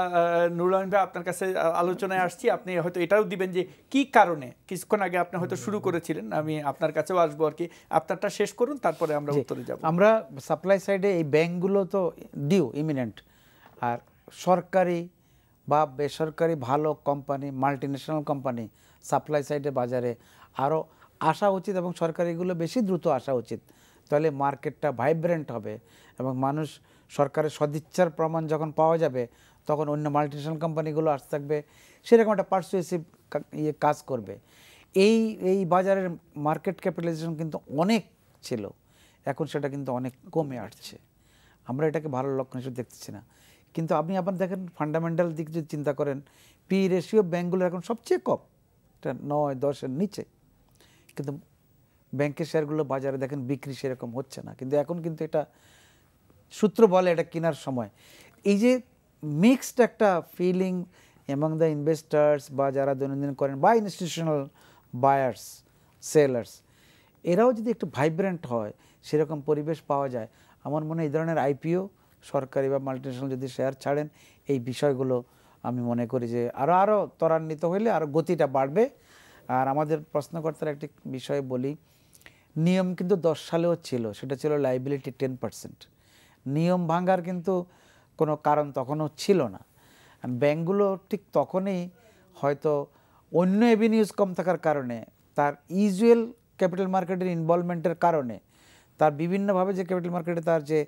নুরুল আমিন ভাই আপনার কাছে আলোচনায় আসছি, আপনি হয়তো এটাও দিবেন যে কি কারণে, কিছুক্ষণ আগে আপনি হয়তো শুরু করেছিলেন, আমি আপনার কাছেও আসবো আর কি, আপনারটা শেষ করুন তারপরে আমরা উত্তরে যাব। আমরা সাপ্লাই সাইডে এই ব্যাংকগুলো তো ডিউ ইমিনেন্ট, আর সরকারি বা বেসরকারি ভালো কোম্পানি, মাল্টিন্যাশনাল কোম্পানি সাপ্লাই সাইডে বাজারে আরও আসা উচিত এবং সরকারিগুলো বেশি দ্রুত আসা উচিত। তাহলে মার্কেটটা ভাইব্রেন্ট হবে এবং মানুষ সরকারের সদিচ্ছার প্রমাণ যখন পাওয়া যাবে তখন অন্য মাল্টিন্যাশনাল কোম্পানিগুলো আসতে থাকবে, সেরকম একটা পারসুয়েসিভ কাজ করবে। এই বাজারের মার্কেট ক্যাপিটালাইজেশন কিন্তু অনেক ছিল, এখন সেটা কিন্তু অনেক কমে আসছে। আমরা এটাকে ভালো লক্ষণ হিসেবে দেখতেছি না। কিন্তু আপনি আবার দেখেন ফান্ডামেন্টাল দিক যদি চিন্তা করেন, পি রেশিও ব্যাঙ্কগুলো এখন সবচেয়ে কম, এটা 9-10-এর নিচে। কিন্তু ব্যাংকের শেয়ারগুলো বাজারে দেখেন বিক্রি সেরকম হচ্ছে না, কিন্তু এখন কিন্তু এটা সূত্র বলে এটা কেনার সময়। এই যে মিক্সড একটা ফিলিং এমং দ্য ইনভেস্টার্স বা যারা দৈনন্দিন করেন বা ইনস্টিটিউশনাল বায়ার্স সেলার্স, এরাও যদি একটু ভাইব্রেন্ট হয়, সেরকম পরিবেশ পাওয়া যায়, আমার মনে হয় এই ধরনের আইপিও সরকারি বা মাল্টিন্যাশনাল যদি শেয়ার ছাড়েন, এই বিষয়গুলো আমি মনে করি যে আরও ত্বরান্বিত হইলে আরও গতিটা বাড়বে। আর আমাদের প্রশ্নকর্তার একটি বিষয় বলি, নিয়ম কিন্তু 10 সালেও ছিল, সেটা ছিল লাইবিলিটি 10%। নিয়ম ভাঙার কিন্তু কোনো কারণ তখনও ছিল না। ব্যাংকগুলো ঠিক তখনই হয়তো অন্য এভিনিউজ কম থাকার কারণে, তার ইউজুয়াল ক্যাপিটাল মার্কেটের ইনভলভমেন্টের কারণে, তার বিভিন্নভাবে যে ক্যাপিটাল মার্কেটে তার যে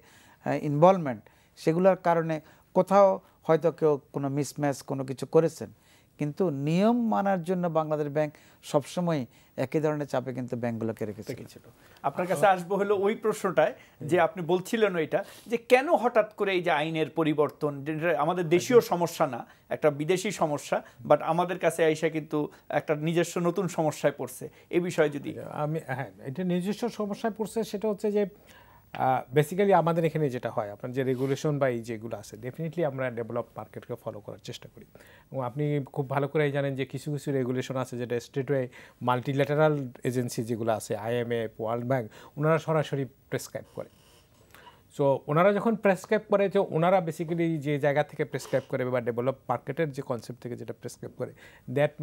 ইনভলভমেন্ট, সেগুলোর কারণে কোথাও হয়তো কেউ কোনো মিসম্যাচ কোনো কিছু করেছেন, কিন্তু নিয়ম মানার জন্য বাংলাদেশ ব্যাংক সবসময় একই ধরনের চাপে কিন্তু ব্যাংকগুলোকে রেখেছিল। আপনার কাছে আসবো হলো ওই প্রশ্নটায় যে আপনি বলছিলেন ওইটা, যে কেন হঠাৎ করে এই যে আইনের পরিবর্তন, যেটা আমাদের দেশীয় সমস্যা না, একটা বিদেশি সমস্যা, বাট আমাদের কাছে আইসা কিন্তু একটা নিজস্ব নতুন সমস্যায় পড়ছে, এই বিষয়ে যদি আমি, হ্যাঁ, এটা নিজস্ব সমস্যায় পড়ছে, সেটা হচ্ছে যে বেসিক্যালি আমাদের এখানে যেটা হয়, আপনার যে রেগুলেশন বা এই যেগুলো আছে, ডেফিনেটলি আমরা ডেভেলপ মার্কেটকে ফলো করার চেষ্টা করি। এবং আপনি খুব ভালো করে জানেন যে কিছু কিছু রেগুলেশন আছে যেটা স্টেটওয়ে মাল্টিল্যাটারাল এজেন্সি যেগুলো আছে, IMF, ওয়ার্ল্ড ব্যাংক, ওনারা সরাসরি প্রেসক্রাইব করে। সো ওনারা যখন প্রেসক্রাইব করে, যে ওনারা বেসিক্যালি যে জায়গা থেকে প্রেসক্রাইব করে বা ডেভেলপ মার্কেটের যে কনসেপ্ট থেকে যেটা প্রেসক্রাইব করে, দ্যাট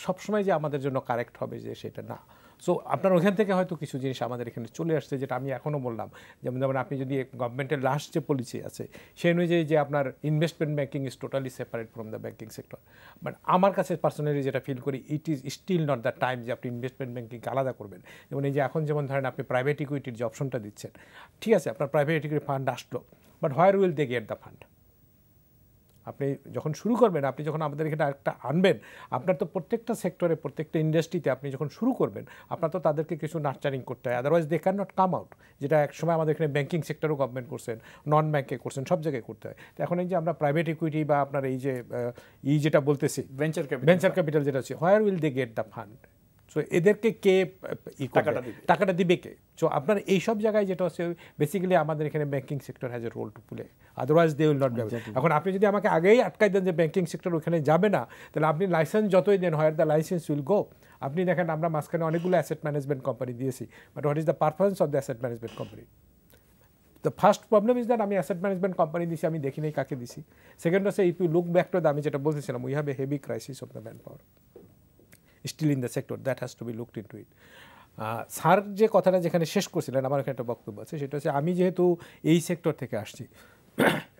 সবসময় যে আমাদের জন্য কারেক্ট হবে যে সেটা না। সো আপনার ওখান থেকে হয়তো কিছু জিনিস আমাদের এখানে চলে আসছে, যেটা আমি এখনও বললাম, যেমন আপনি যদি গভর্নমেন্টের লাস্ট যে পলিসি আছে সেই অনুযায়ী যে আপনার investment banking is totally separate from the banking sector, but আমার কাছে পার্সোনালি যেটা ফিল করি, it is still not the time যে আপনি ইনভেস্টমেন্ট ব্যাঙ্কিংকে আলাদা করবেন। যেমন এই যে এখন যেমন ধরেন আপনি প্রাইভেট ইকুইটির যে অপশনটা দিচ্ছেন, ঠিক আছে, আপনার প্রাইভেট ইকুইটি ফান্ড আসলো, but where will they get the fund? আপনি যখন শুরু করবেন, আপনি যখন আমাদের এখানে একটা আনবেন, আপনার তো প্রত্যেকটা সেক্টরে, প্রত্যেকটা ইন্ডাস্ট্রিতে আপনি যখন শুরু করবেন, আপনার তো তাদেরকে কিছু নার্চারিং করতে হয়, otherwise they can not come out. যেটা একসময় আমাদের এখানে ব্যাঙ্কিং সেক্টরও গভর্নমেন্ট করছেন, নন ব্যাঙ্কে করছেন, সব জায়গায় করতে হয়। তো এখন এই যে আমরা প্রাইভেট ইকুইটি বা আপনার এই যে যেটা বলতেছি ভেঞ্চার ক্যাপিটাল যেটা আছে, where will they get the fund? So এদেরকে কে টাকাটা দিবে কে? সো আপনার এইসব জায়গায় যেটা হচ্ছে, বেসিক্যালি আমাদের এখানে banking sector has a role to play, otherwise they will not be. এখন আপনি যদি আমাকে আগেই আটকাই দেন যে ব্যাঙ্কিং সেক্টর ওখানে যাবে না, তাহলে আপনি লাইসেন্স যতই দেন, where the license will go? আপনি দেখেন আমরা মাঝখানে অনেকগুলো অ্যাসেট ম্যানেজমেন্ট কোম্পানি দিয়েছি, but what is the performance of the asset management company? The first problem is that আমি অ্যাসেট ম্যানেজমেন্ট কোম্পানি দিছি, আমি দেখি নাই কাকে দিছি। সেকেন্ড হচ্ছে, if you look back to the, আমি যেটা বলতেছিলাম, we have a heavy crisis of the manpower still in the sector, that has to be looked into it. Sir যে কথাটা যেখানে শেষ করছিলেন, আমার এখানে একটা বক্তব্য আছে, সেটা হচ্ছে আমি যেহেতু এই সেক্টর থেকে আসছি,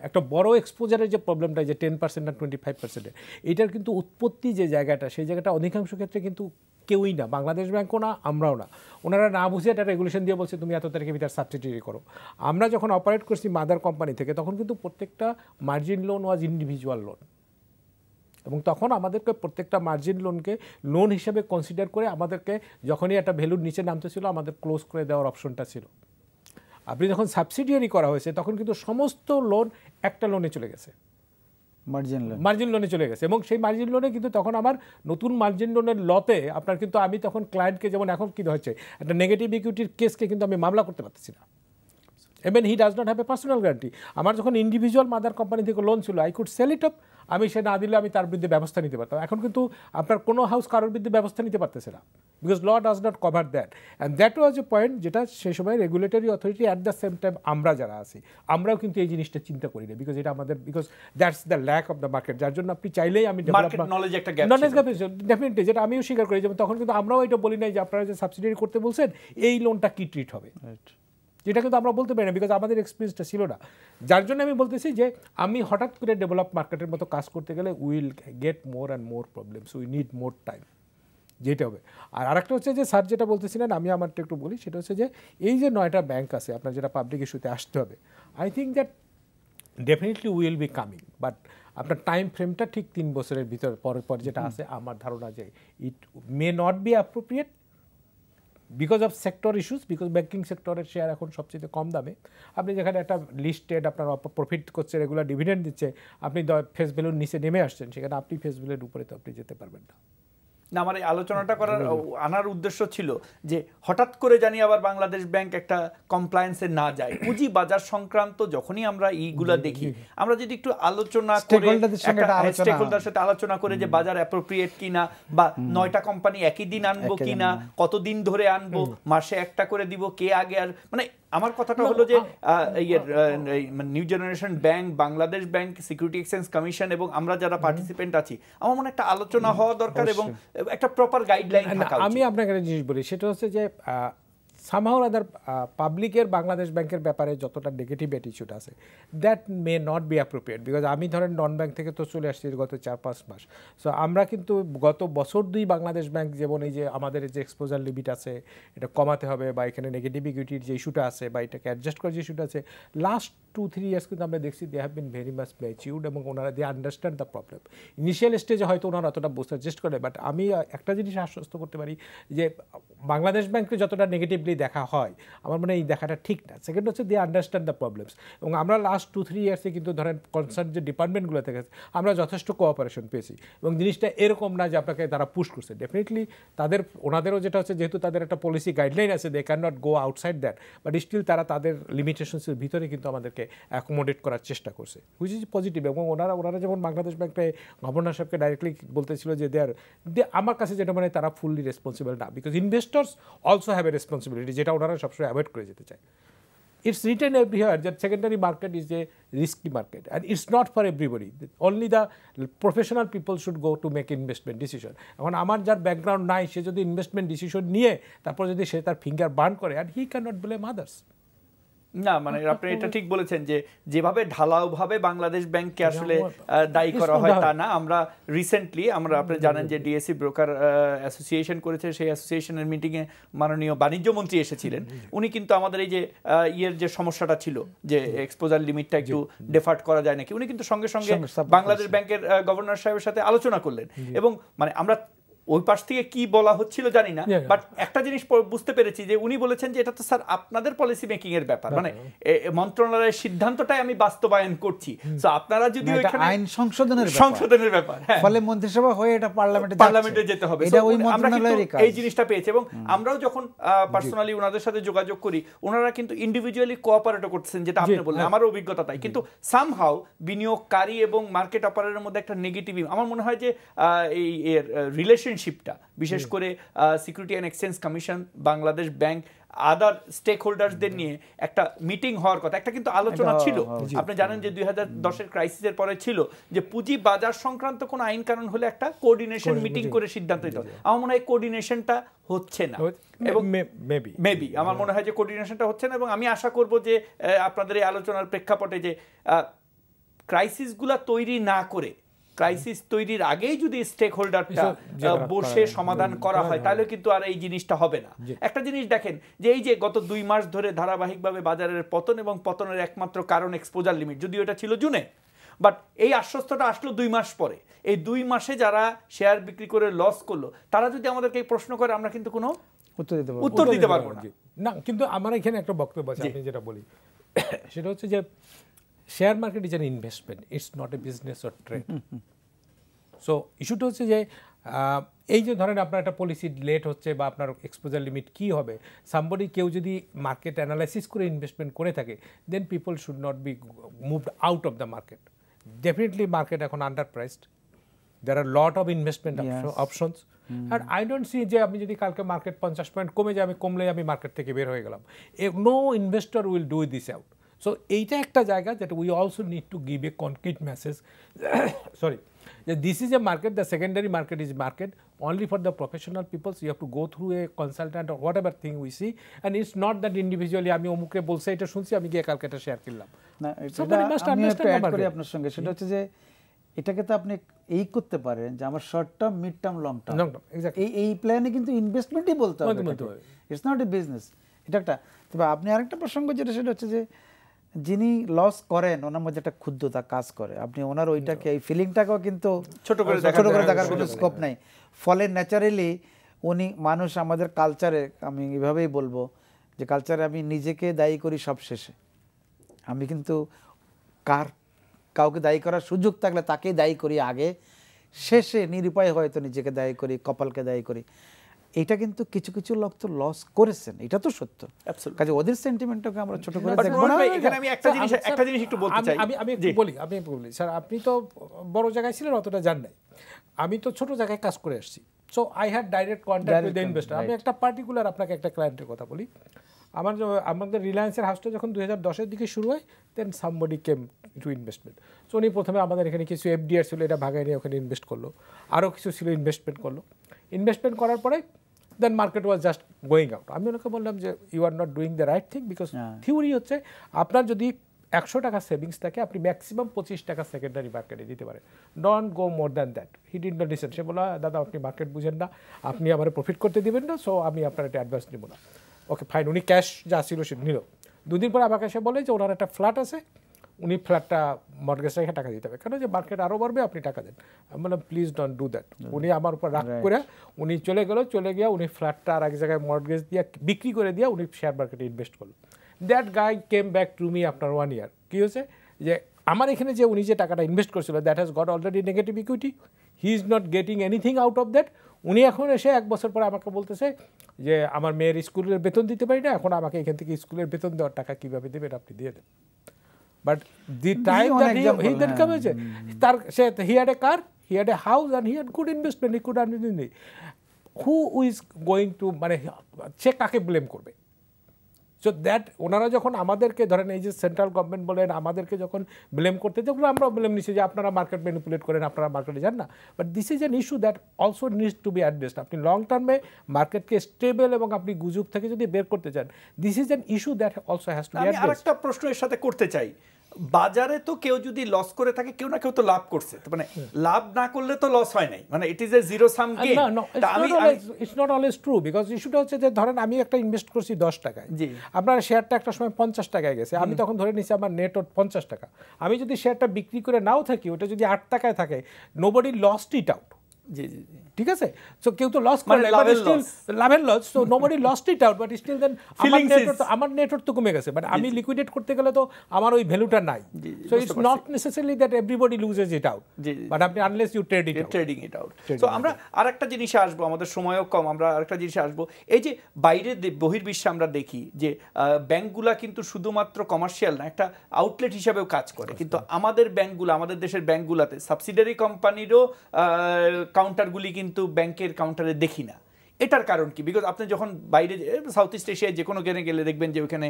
একটা বড় এক্সপোজারের যে প্রবলেমটা, যে 10% আর 25%, এটার কিন্তু উৎপত্তি যে জায়গাটা, সেই জায়গাটা অধিকাংশ ক্ষেত্রে কিন্তু কেউই না, বাংলাদেশ ব্যাংকও না, আমরাও না। ওনারা না বুঝে একটা রেগুলেশন দিয়ে বলছে তুমি এত তারিখের ভিতরে সাবসিডিয়ারি করো। আমরা যখন অপারেট করছি মাদার কোম্পানি থেকে, তখন কিন্তু প্রত্যেকটা মার্জিন লোন ওয়াজ ইন্ডিভিজুয়াল লোন, এবং তখন আমাদেরকে প্রত্যেকটা মার্জিন লোনকে লোন হিসেবে কনসিডার করে আমাদেরকে যখনই একটা ভ্যালুর নিচে নামতে ছিল আমাদের ক্লোজ করে দেওয়ার অপশনটা ছিল। আপনি যখন সাবসিডিয়ারি করা হয়েছে তখন কিন্তু সমস্ত লোন একটা লোনে চলে গেছে, মার্জিন লোনে চলে গেছে, এবং সেই মার্জিন লোনে কিন্তু তখন আমার নতুন মার্জিন লোনের লতে আপনার কিন্তু আমি তখন ক্লায়েন্টকে, যেমন এখন কি হচ্ছে একটা নেগেটিভ ইকুইটির কেসকে কিন্তু আমি মামলা করতে পারতেছি না, এবং he does not have a personal guarantee. আমার যখন ইন্ডিভিজুয়াল মাদার কোম্পানি থেকে লোন ছিল, I could sell it up, আমি সে না দিলে আমি তার বিরুদ্ধে ব্যবস্থা নিতে পারতাম। এখন কিন্তু আপনার কোনো হাউস কারোর বিরুদ্ধে ব্যবস্থা নিতে পারতেছে না, because law does not cover that, and that was a point যেটা সেই সময় regulatory authority at the same time আমরা যারা আছি আমরাও কিন্তু এই জিনিসটা চিন্তা করি না, বিকজ এটা আমাদের, because that's the lack of the market, যার জন্য আপনি চাইলেই আমি নলেজ ডেফিনেটলি, যেটা আমিও স্বীকার করি, যেমন তখন কিন্তু আমরাও এটা বলি নাই যে আপনারা যে সাবসিডিয়ারি করতে বলছেন এই লোনটা কি ট্রিট হবে, যেটা কিন্তু আমরা বলতে পারি না, বিকজ আমাদের এক্সপিরিয়েন্সটা ছিল না। যার জন্য আমি বলতেছি যে আমি হঠাৎ করে ডেভেলপ মার্কেটের মতো কাজ করতে গেলে will get more and more problems, we need more time, যেটা হবে। আর আরেকটা হচ্ছে যে স্যার যেটা বলতেছিলেন, আমি আমারটা একটু বলি, সেটা হচ্ছে যে এই যে 9টা ব্যাংক আছে আপনার যেটা পাবলিক ইস্যুতে আসতে হবে, I think that definitely will be coming, but আপনার টাইম ফ্রেমটা ঠিক 3 বছরের ভিতর পরের পর যেটা আছে, আমার ধারণা যে it may not be appropriate because of sector issues, because banking সেক্টরের শেয়ার এখন সবচেয়ে কম দামে। আপনি যেখানে একটা লিস্টেড আপনার প্রফিট করছে, রেগুলার ডিভিডেন্ড দিচ্ছে, আপনি ফেস ভ্যালুর নিচে নেমে আসছেন, সেখানে আপনি ফেস ভ্যালুর উপরে তো আপনি যেতে পারবেন না। না, আমার এই আলোচনাটা আনার উদ্দেশ্য ছিল যে হঠাৎ করে জানি আবার বাংলাদেশ ব্যাংক একটা কমপ্লায়েন্সে না যায়, পুঁজি বাজার সংক্রান্ত যখনই আমরা এইগুলা দেখি, আমরা যদি একটু আলোচনা করে স্টেকহোল্ডারের সাথে আলোচনা করে যে বাজার অ্যাপ্রোপ্রিয়েট কিনা, বা 9টা কোম্পানি একই দিন আনবো কিনা, কতদিন ধরে আনবো, মাসে একটা করে দিব, কে আগে, আর মানে আমার কথাটা হলো যে new generation bank, Bangladesh bank, security exchange commission এবং আমরা যারা পার্টিসিপেন্ট আছি, আমার মনে একটা আলোচনা হওয়া দরকার এবং একটা প্রপার গাইডলাইন থাকা উচিত। আমি আপনাকে একটা জিনিস বলি, সেটা হচ্ছে যে সামহাউ আদার পাবলিকের বাংলাদেশ ব্যাংকের ব্যাপারে যতটা নেগেটিভ অ্যাটিটিউড আছে, that may not be appropriate, because আমি ধরেন নন ব্যাংক থেকে তো চলে আসছি গত 4-5 মাস। সো আমরা কিন্তু গত বছর 2 বাংলাদেশ ব্যাংক, যেমন এই যে আমাদের যে এক্সপোজার লিমিট আছে এটা কমাতে হবে, বা এখানে নেগেটিভ ইকুইটির যে ইস্যুটা আছে বা এটাকে অ্যাডজাস্ট করার যে ইস্যুটা আছে, লাস্ট 2-3 ইয়ার্স কিন্তু আমরা দেখছি they have been very much matured, এবং ওনারা they understand the problem. Initial স্টেজে হয়তো ওনারা অতটা বুঝতে চেষ্টা করে, বাট আমি একটা জিনিস আশ্বস্ত করতে পারি যে বাংলাদেশ ব্যাংকে যতটা নেগেটিভলি দেখা হয়, আমার মনে হয় এই দেখাটা ঠিক না। সেকেন্ড হচ্ছে দে আন্ডারস্ট্যান্ড দ্য প্রবলেমস, এবং আমরা লাস্ট 2-3 ইয়ার্সে কিন্তু ধরেন কনসার্ন যে ডিপার্টমেন্টগুলো থেকে আমরা যথেষ্ট কোঅপারেশন পেয়েছি, এবং জিনিসটা এরকম না যে আপনাকে তারা পুশ করছে। ডেফিনেটলি ওনাদেরও যেটা হচ্ছে, যেহেতু তাদের একটা পলিসি গাইডলাইন আছে, they can not go outside that, but still তারা তাদের লিমিটেশনসের ভিতরে কিন্তু আমাদেরকে অ্যাকোমোডেট করার চেষ্টা করছে, হুইচ ইজ পজিটিভ। এবং ওনারা যেমন বাংলাদেশ ব্যাংকে গভর্নর সাহেবকে ডাইরেক্টলি বলতেছিল যে আমার কাছে যেটা মানে তারা ফুললি রেসপন্সিবল না, because investors also have a responsibility, যেটা ওনারা সবসময় অ্যাভয়েড করে যেতে চায়। It's written everywhere that secondary market is a risky market, and it's not for everybody. Only the professional people should go to make investment decision. এখন আমার যার ব্যাকগ্রাউন্ড নাই, সে যদি ইনভেস্টমেন্ট ডিসিশন নিয়ে তারপর যদি সে তার ফিঙ্গার বার্ন করে, and he cannot blame others. না, মানে আপনি এটা ঠিক বলেছেন যে যেভাবে ঢালাওভাবে বাংলাদেশ ব্যাংককে আসলে দায়ী করা হয় তা না। আমরা রিসেন্টলি আপনি জানেন যে ডিএসসি ব্রোকার অ্যাসোসিয়েশন করেছে, সেই অ্যাসোসিয়েশনের মিটিংয়ে মাননীয় বাণিজ্য মন্ত্রী এসেছিলেন। উনি কিন্তু আমাদের এই যে যে সমস্যাটা ছিল যে এক্সপোজার লিমিটটা একটু ডেফার্ট করা যায় নাকি, উনি কিন্তু সঙ্গে সঙ্গে বাংলাদেশ ব্যাংকের গভর্নর সাহেবের সাথে আলোচনা করলেন, এবং মানে আমরা ওই পাশ থেকে কি বলা হচ্ছিল জানি না, বাট একটা জিনিস বুঝতে পেরেছি যে উনি বলেছেন যে এটা তো স্যার আপনাদের পলিসি মেকিং এর ব্যাপার, মানে মন্ত্রণালয়ের সিদ্ধান্তটাই আমি বাস্তবায়ন করছি, সো আপনারা যদি ওইখানে আইন সংশোধনের ব্যাপার, ফলে মন্ত্রিসভা হয়ে এটা পার্লামেন্টে যেতে হবে, এটা ওই মন্ত্রণালয়েরই কাজ। এই জিনিসটা পেয়েছে, এবং আমরাও যখন পার্সোনালি ওনাদের সাথে যোগাযোগ করি, ওনারা কিন্তু ইন্ডিভিজুয়ালি কোঅপারেট করছেন, যেটা আপনি বললেন, আমারও অভিজ্ঞতা তাই। কিন্তু সামহাউ বিনিয়োগকারী এবং মার্কেট অপারেটরের মধ্যে একটা নেগেটিভ, আমার মনে হয় যে এই রিলেশনশিপটা বিশেষ করে security and exchange commission, Bangladesh bank, other stake হোল্ডার্সদের নিয়ে একটা মিটিং হওয়ার কথা, একটা কিন্তু আলোচনা ছিল। আপনি জানেন যে 2010-এর ক্রাইসিসের পরে ছিল যে পুঁজি বাজার সংক্রান্ত কোনো আইন কানুন হলে একটা কোঅর্ডিনেশন মিটিং করে সিদ্ধান্ত নিতে হবে। আমার মনে হয় কোঅর্ডিনেশনটা হচ্ছে না, এবং মেবি আমার মনে হয় যে কোঅর্ডিনেশনটা হচ্ছে না, এবং আমি আশা করব যে আপনাদের এই আলোচনার প্রেক্ষাপটে যে ক্রাইসিসগুলা তৈরি না করে, ক্রাইসিস তৈরির আগেই যদি স্টেক হোল্ডারটা বসে সমাধান করা হয়, তাহলে কিন্তু আর এই জিনিসটা হবে না। একটা জিনিস দেখেন যে এই যে গত 2 মাস ধরে ধারাবাহিকভাবে বাজারের পতন, এবং পতনের একমাত্র কারণ এক্সপোজার লিমিট, যদিও এটা ছিল জুনে, বাট এই আশ্বস্তটা আসলো 2 মাস পরে। এই 2 মাসে যারা শেয়ার বিক্রি করে লস করলো, তারা যদি আমাদেরকে এই প্রশ্ন করে, আমরা কিন্তু কোনো উত্তর দিতে পারবো না। কিন্তু আমার এখানে একটা বক্তব্য আছে, আমি যেটা বলি সেটা হচ্ছে যে share market is an investment, it's not a business or trade. So ইস্যুটা হচ্ছে যে এই যে ধরেন আপনার একটা পলিসি লেট হচ্ছে বা আপনার এক্সপোজার লিমিট কী হবে, সামবডি কেউ যদি মার্কেট অ্যানালাইসিস করে ইনভেস্টমেন্ট করে থাকে, then people should not be moved out of the market. Definitely market এখন underpriced, there are lot of investment options, আর আই ডোন্ট সি যে আপনি যদি কালকে মার্কেট 50 পয়েন্ট কমে যায়, কমলে আমি মার্কেট থেকে বের হয়ে গেলাম, no investor will do this out. So এইটা একটা জায়গা যেটা we also need to give a concrete message, sorry, this is a market, the secondary market is market only for the professional people, so you have to go through a consultant or whatever thing we see, and it's not that individually আমি অমুকে বলছে এটা শুনছি আমি গিয়ে কালকে এটা শেয়ার করলাম না। আমি একটু অ্যাড করি আপনার সঙ্গে, সেটা হচ্ছে যে এটাকে তো আপনি এই করতে পারেন যে আমার short term, mid term, long term, এই প্ল্যানে কিন্তু ইনভেস্টমেন্টই বলতে হবে, ইটস নট এ বিজনেস। এটা একটা। তবে আপনি আরেকটা প্রসঙ্গ যেটা, সেটা হচ্ছে যে যিনি লস করেন ওনার মধ্যে একটা ক্ষুদ্রতা কাজ করে, আপনি ওনার ওইটাকে এই ফিলিংটাকেও কিন্তু ছোট করে দেখার কোনো স্কোপ নাই। ফলে ন্যাচারালি উনি মানুষ, আমাদের কালচারে, আমি এভাবেই বলবো যে কালচারে আমি নিজেকে দায়ী করি সব শেষে। আমি কিন্তু কাউকে দায়ী করার সুযোগ থাকলে তাকেই দায়ী করি আগে, শেষে নিরুপায় হয়তো নিজেকে দায়ী করি, কপালকে দায়ী করি। এটা কিন্তু কিছু কিছু লোক তো লস করেছেন, এটা তো সত্য। কাজে ওদের সেন্টিমেন্টটাকে আমরা ছোট করে দেখব না। এখানে আমি একটা জিনিস একটু বলতে চাই, আমি বলি স্যার, আপনি তো বড় জায়গায় ছিলেন, অতটা জান নাই, আমি তো ছোট জায়গায় কাজ করে আসছি। So I had direct contact with the investor. আমি একটা পার্টিকুলার আপনাকে একটা ক্লায়েন্টের কথা বলি। আমাদের রিলায়েন্সের হাউসটা যখন 2010-এর দিকে শুরু হয়, then somebody came to investment. So উনি প্রথমে আমাদের এখানে কিছু এফডিআর ছিল, এটা ভাগায় নিয়ে ওখানে ইনভেস্ট করলো, আরও কিছু ছিল ইনভেস্টমেন্ট করলো। ইনভেস্টমেন্ট করার পরে then market was just going out. আমি ওনাকে বললাম যে you are not doing the right thing, because theory হচ্ছে আপনার যদি 100 টাকা সেভিংস থাকে, আপনি ম্যাক্সিমাম 25 টাকা সেকেন্ডারি মার্কেটে দিতে পারেন, don't go more than that. He did not listen. সে বলা, দাদা আপনি মার্কেট বুঝেন না, আপনি আমার প্রফিট করতে দিবেন না, সো আমি আপনার একটা অ্যাডভান্স নেব না। ওকে ফাইন, উনি ক্যাশ যা ছিল সে নিল। 2 দিন পরে আমাকে সে বলে যে ওনার একটা ফ্ল্যাট আছে, উনি ফ্ল্যাটটা মর্টগেজ রেখে টাকা দিতে হবে, কেন যে মার্কেট আরও বাড়বে, আপনি টাকা দেন। আমি বললাম প্লিজ ডোন্ট ডু দ্যাট। উনি আমার উপর রাগ করে উনি চলে গিয়া উনি ফ্ল্যাটটা আর এক জায়গায় মর্টগেজ দিয়ে বিক্রি করে দিয়ে উনি শেয়ার মার্কেটে ইনভেস্ট করলো। That guy came back to me after 1 year। কী হয়েছে যে আমার এখানে যে উনি যে টাকাটা ইনভেস্ট করছিল, that has got already negative equity, he is not getting anything out of that. উনি এখন এসে 1 বছর পরে আমাকে বলতেছে যে আমার মেয়ের স্কুলের বেতন দিতে পারি না, এখন আমাকে এখান থেকে স্কুলের বেতন দেওয়ার টাকা কীভাবে দেবেন আপনি দিয়ে দেন। But the time that he then comes, he had a car, he had a house, and he had good investment. He could understand. Who is going to, মানে সে কাকে ব্লেম করবে? সো দ্যাট ওনারা যখন আমাদেরকে ধরেন এই যে সেন্ট্রাল গভর্নমেন্ট বলেন আমাদেরকে যখন ব্লেম করতে, যখন আমরাও ব্লেম নিচ্ছি যে আপনারা মার্কেট ম্যানিপুলেট করেন, আপনারা মার্কেটে যান না। But this is an issue that also needs to B addressed. আপনি লং টার্মে মার্কেটকে স্টেবল এবং আপনি গুজব থেকে যদি বের করতে চান, this is an issue that also has to B addressed. আমি আরেকটা প্রশ্ন এর সাথে করতে চাই, বাজারে তো কেউ যদি লস করে থাকে, কেউ না কেউ তো লাভ করছে, মানে লাভ না করলে তো লস হয় নাই, মানে it is a zero sum game. It's not always true, because ইস্যুটা হচ্ছে যে ধরেন আমি একটা ইনভেস্ট করছি 10 টাকায়, আপনার শেয়ারটা একটা সময় 50 টাকায় গেছে, আমি তখন ধরে নিচ্ছি আমার নেট 50 টাকা। আমি যদি শেয়ারটা বিক্রি করে নাও থাকি, ওটা যদি 8 টাকায় থাকে, নোবডি লস্ট ইট আউট। জি জি জি, ঠিক আছে। সো কেউ তো লস করে, লাভের loss, so nobody lost it out, but still then আমার নেটওয়ার্ক তো কমে গেছে, বাট আমি লিকুইডেট করতে গেলে তো আমার ওই ভ্যালুটা নাই। So it's not necessarily that everybody loses it out, but আপনি unless you trading it out. So আমরা আরেকটা জিনিসে আসবো, আমাদের সময়ও কম, আমরা আরেকটা জিনিসে আসবো। এই যে বাইরে বহির্বিশ্বে আমরা দেখি যে ব্যাংকগুলা কিন্তু শুধুমাত্র কমার্শিয়াল না, একটা আউটলেট হিসাবেও কাজ করে, কিন্তু আমাদের ব্যাংকগুলো, আমাদের দেশের ব্যাংকগুলাতে সাবসিডারি কোম্পানিরও কাউন্টারগুলি কিন্তু কিন্তু ব্যাংকের কাউন্টারে দেখি না। এটার কারণ কি? বিকজ আপনি যখন বাইরে সাউথ ইস্ট এশিয়ায় যে কোনো গেলে দেখবেন যে ওখানে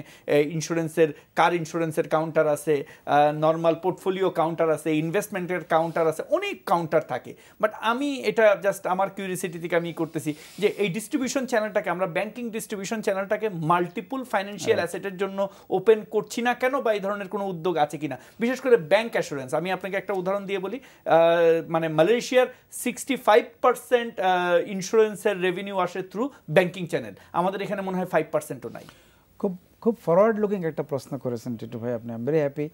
ইন্স্যুরেন্সের, কার ইন্স্যুরেন্সের কাউন্টার আছে, নর্মাল পোর্টফোলিও কাউন্টার আছে, ইনভেস্টমেন্টের কাউন্টার আছে, অনেক কাউন্টার থাকে। বাট আমি এটা জাস্ট আমার কিউরিয়াসিটি থেকে আমি করতেছি যে এই ডিস্ট্রিবিউশন চ্যানেলটাকে, আমরা ব্যাংকিং ডিস্ট্রিবিউশন চ্যানেলটাকে মাল্টিপল ফাইন্যান্সিয়াল অ্যাসেটের জন্য ওপেন করছি না কেন, বা এই ধরনের কোনো উদ্যোগ আছে কিনা? বিশেষ করে ব্যাংক অ্যাসুরেন্স। আমি আপনাকে একটা উদাহরণ দিয়ে বলি, মানে মালয়েশিয়ার 65% ইন্স্যুরেন্সের রেভিনিউ আসে থ্রু ব্যাংকিং চ্যানেল। আমাদের এখানে মনে হয় 5%ও নাই। খুব ফরওয়ার্ড লুকিং একটা প্রশ্ন করেছেন টিটু ভাই আপনি। I am very happy.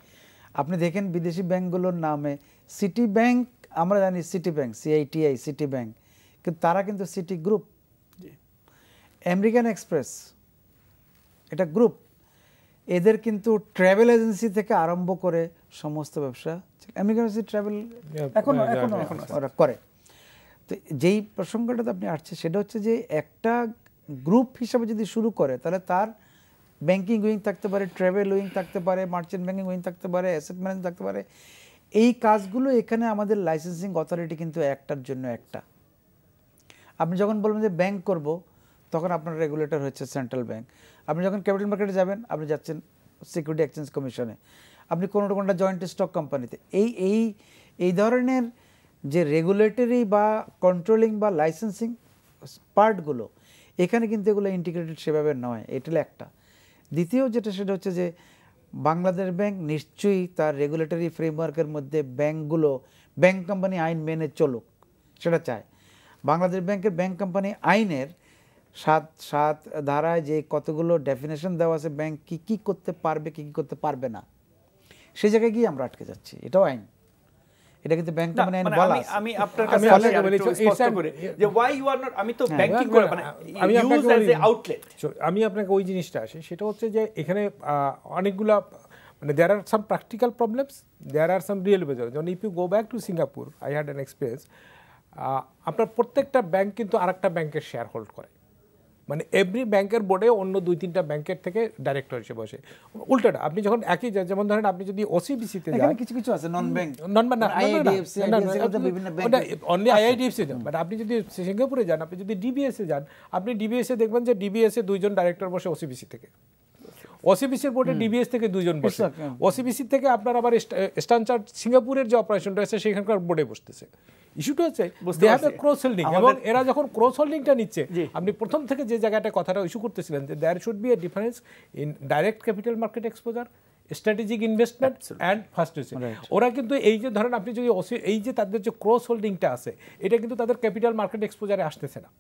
আপনি দেখেন বিদেশি ব্যাংকগুলোর নামে সিটি ব্যাংক, আমরা জানি city bank, CITI city bank, কিন্তু তারা কিন্তু সিটি গ্রুপ। আমেরিকান এক্সপ্রেস এটা গ্রুপ। এদের কিন্তু ট্রাভেল এজেন্সি থেকে আরম্ভ করে সমস্ত ব্যবসা আমেরিকান ট্রাভেল এখনো ওরা করে। তো যেই প্রসঙ্গটাতে আপনি আসছে সেটা হচ্ছে যে একটা গ্রুপ হিসাবে যদি শুরু করে তাহলে তার ব্যাংকিং উইং থাকতে পারে, ট্রাভেল উইং থাকতে পারে, মার্চেন্ট ব্যাংকিং উইং থাকতে পারে, অ্যাসেট ম্যানেজমেন্ট থাকতে পারে। এই কাজগুলো এখানে আমাদের লাইসেন্সিং অথরিটি কিন্তু একটার জন্য একটা। আপনি যখন বলবেন যে ব্যাংক করব, তখন আপনার রেগুলেটর হচ্ছে সেন্ট্রাল ব্যাংক। আপনি যখন ক্যাপিটাল মার্কেটে যাবেন, আপনি যাচ্ছেন সিকিউরিটি এক্সচেঞ্জ কমিশনে, আপনি কোনোটা জয়েন্ট স্টক কোম্পানিতে। এই ধরনের যে রেগুলেটরি বা কন্ট্রোলিং বা লাইসেন্সিং পার্টগুলো এখানে কিন্তু এগুলো ইন্টিগ্রেটেড সেভাবে নয়। এটা একটা। দ্বিতীয় যেটা সেটা হচ্ছে যে বাংলাদেশ ব্যাংক নিশ্চয়ই তার রেগুলেটরি ফ্রেমওয়ার্কের মধ্যে ব্যাংকগুলো ব্যাংক কোম্পানি আইন মেনে চলুক, সেটা চায়। বাংলাদেশ ব্যাংকের ব্যাংক কোম্পানি আইনের 7 ধারায় যে কতগুলো ডেফিনেশন দেওয়া আছে ব্যাংক কী করতে পারবে, কী করতে পারবে না, সেই জায়গায় গিয়ে আমরা আটকে যাচ্ছি। এটাও আইন, এটা কিন্তু ব্যাংক কোম্পানি আইন বলা আছে। আমি আপনার কাছে স্পষ্ট করে যে why you are not, আমি তো ব্যাংকিং করে মানে ইউজ অ্যাজ এ আউটলেট। আমি আপনাকে ওই জিনিসটা আসে, সেটা হচ্ছে যে এখানে অনেকগুলা মানে there are some practical problems, there are some real বেজার। যেমন if you go back to Singapore, I had an experience, আপনার প্রত্যেকটা ব্যাংক কিন্তু আরেকটা ব্যাংকের শেয়ার হোল্ড করে। মানে এভরি ব্যাংকের বোর্ডে অন্য 2-3টা ব্যাংকের থেকে ডাইরেক্টর হিসেবে বসে। উল্টাটা আপনি যখন একই, যেমন ধরেন আপনি যদি ওসিবিসিতে যান, কিছু আছে নন ব্যাংক, অনলি আইআইডিএফসি না, বাট আপনি যদি সিঙ্গাপুরে যান, আপনি যদি ডিবিএসে যান, আপনি ডিবিএসে দেখবেন যে ডিবিএসে 2জন ডাইরেক্টর বসে ওসিবিসি থেকে। ওসিবিসির বোর্ডে ডিবিএস থেকে 2জন বসে, ওসিবিসি থেকে আপনার আবার স্ট্যান্ডার্ড সিঙ্গাপুরের যে অপারেশনটা আছে সেখানকার বোর্ডে বসতেছে। ইস্যুটা হচ্ছে they have a cross holding, এবং এরা যখন ক্রস হোল্ডিংটা নিচ্ছে, আপনি প্রথম থেকে যে জায়গাটা কথাটা ইস্যু করতেছিলেন যে there should be a difference in direct capital market exposure, strategic investment and first receive. ওরা কিন্তু এই যে ধরেন আপনি যদি এই যে তাদের যে ক্রস হোল্ডিংটা আছে, এটা কিন্তু তাদের ক্যাপিটাল মার্কেট এক্সপোজারে আসতেছে না।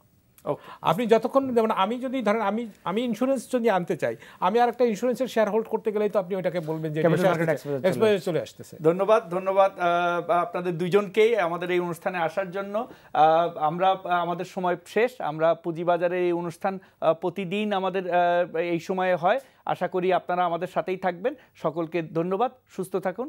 আপনি যতক্ষণ, যেমন আমি যদি ধরেন আমি ইন্স্যুরেন্স যদি আনতে চাই, আমি আর একটা ইন্স্যুরেন্সের শেয়ার হোল্ড করতে গেলেই তো আপনি ওইটাকে বলবেন যে এক্সপোজারে চলে আসতেছে। ধন্যবাদ আপনাদের দুইজনকেই আমাদের এই অনুষ্ঠানে আসার জন্য। আমরা আমাদের সময় শেষ। আমরা পুঁজিবাজারে এই অনুষ্ঠান প্রতিদিন আমাদের এই সময়ে হয়। আশা করি আপনারা আমাদের সাথেই থাকবেন। সকলকে ধন্যবাদ। সুস্থ থাকুন।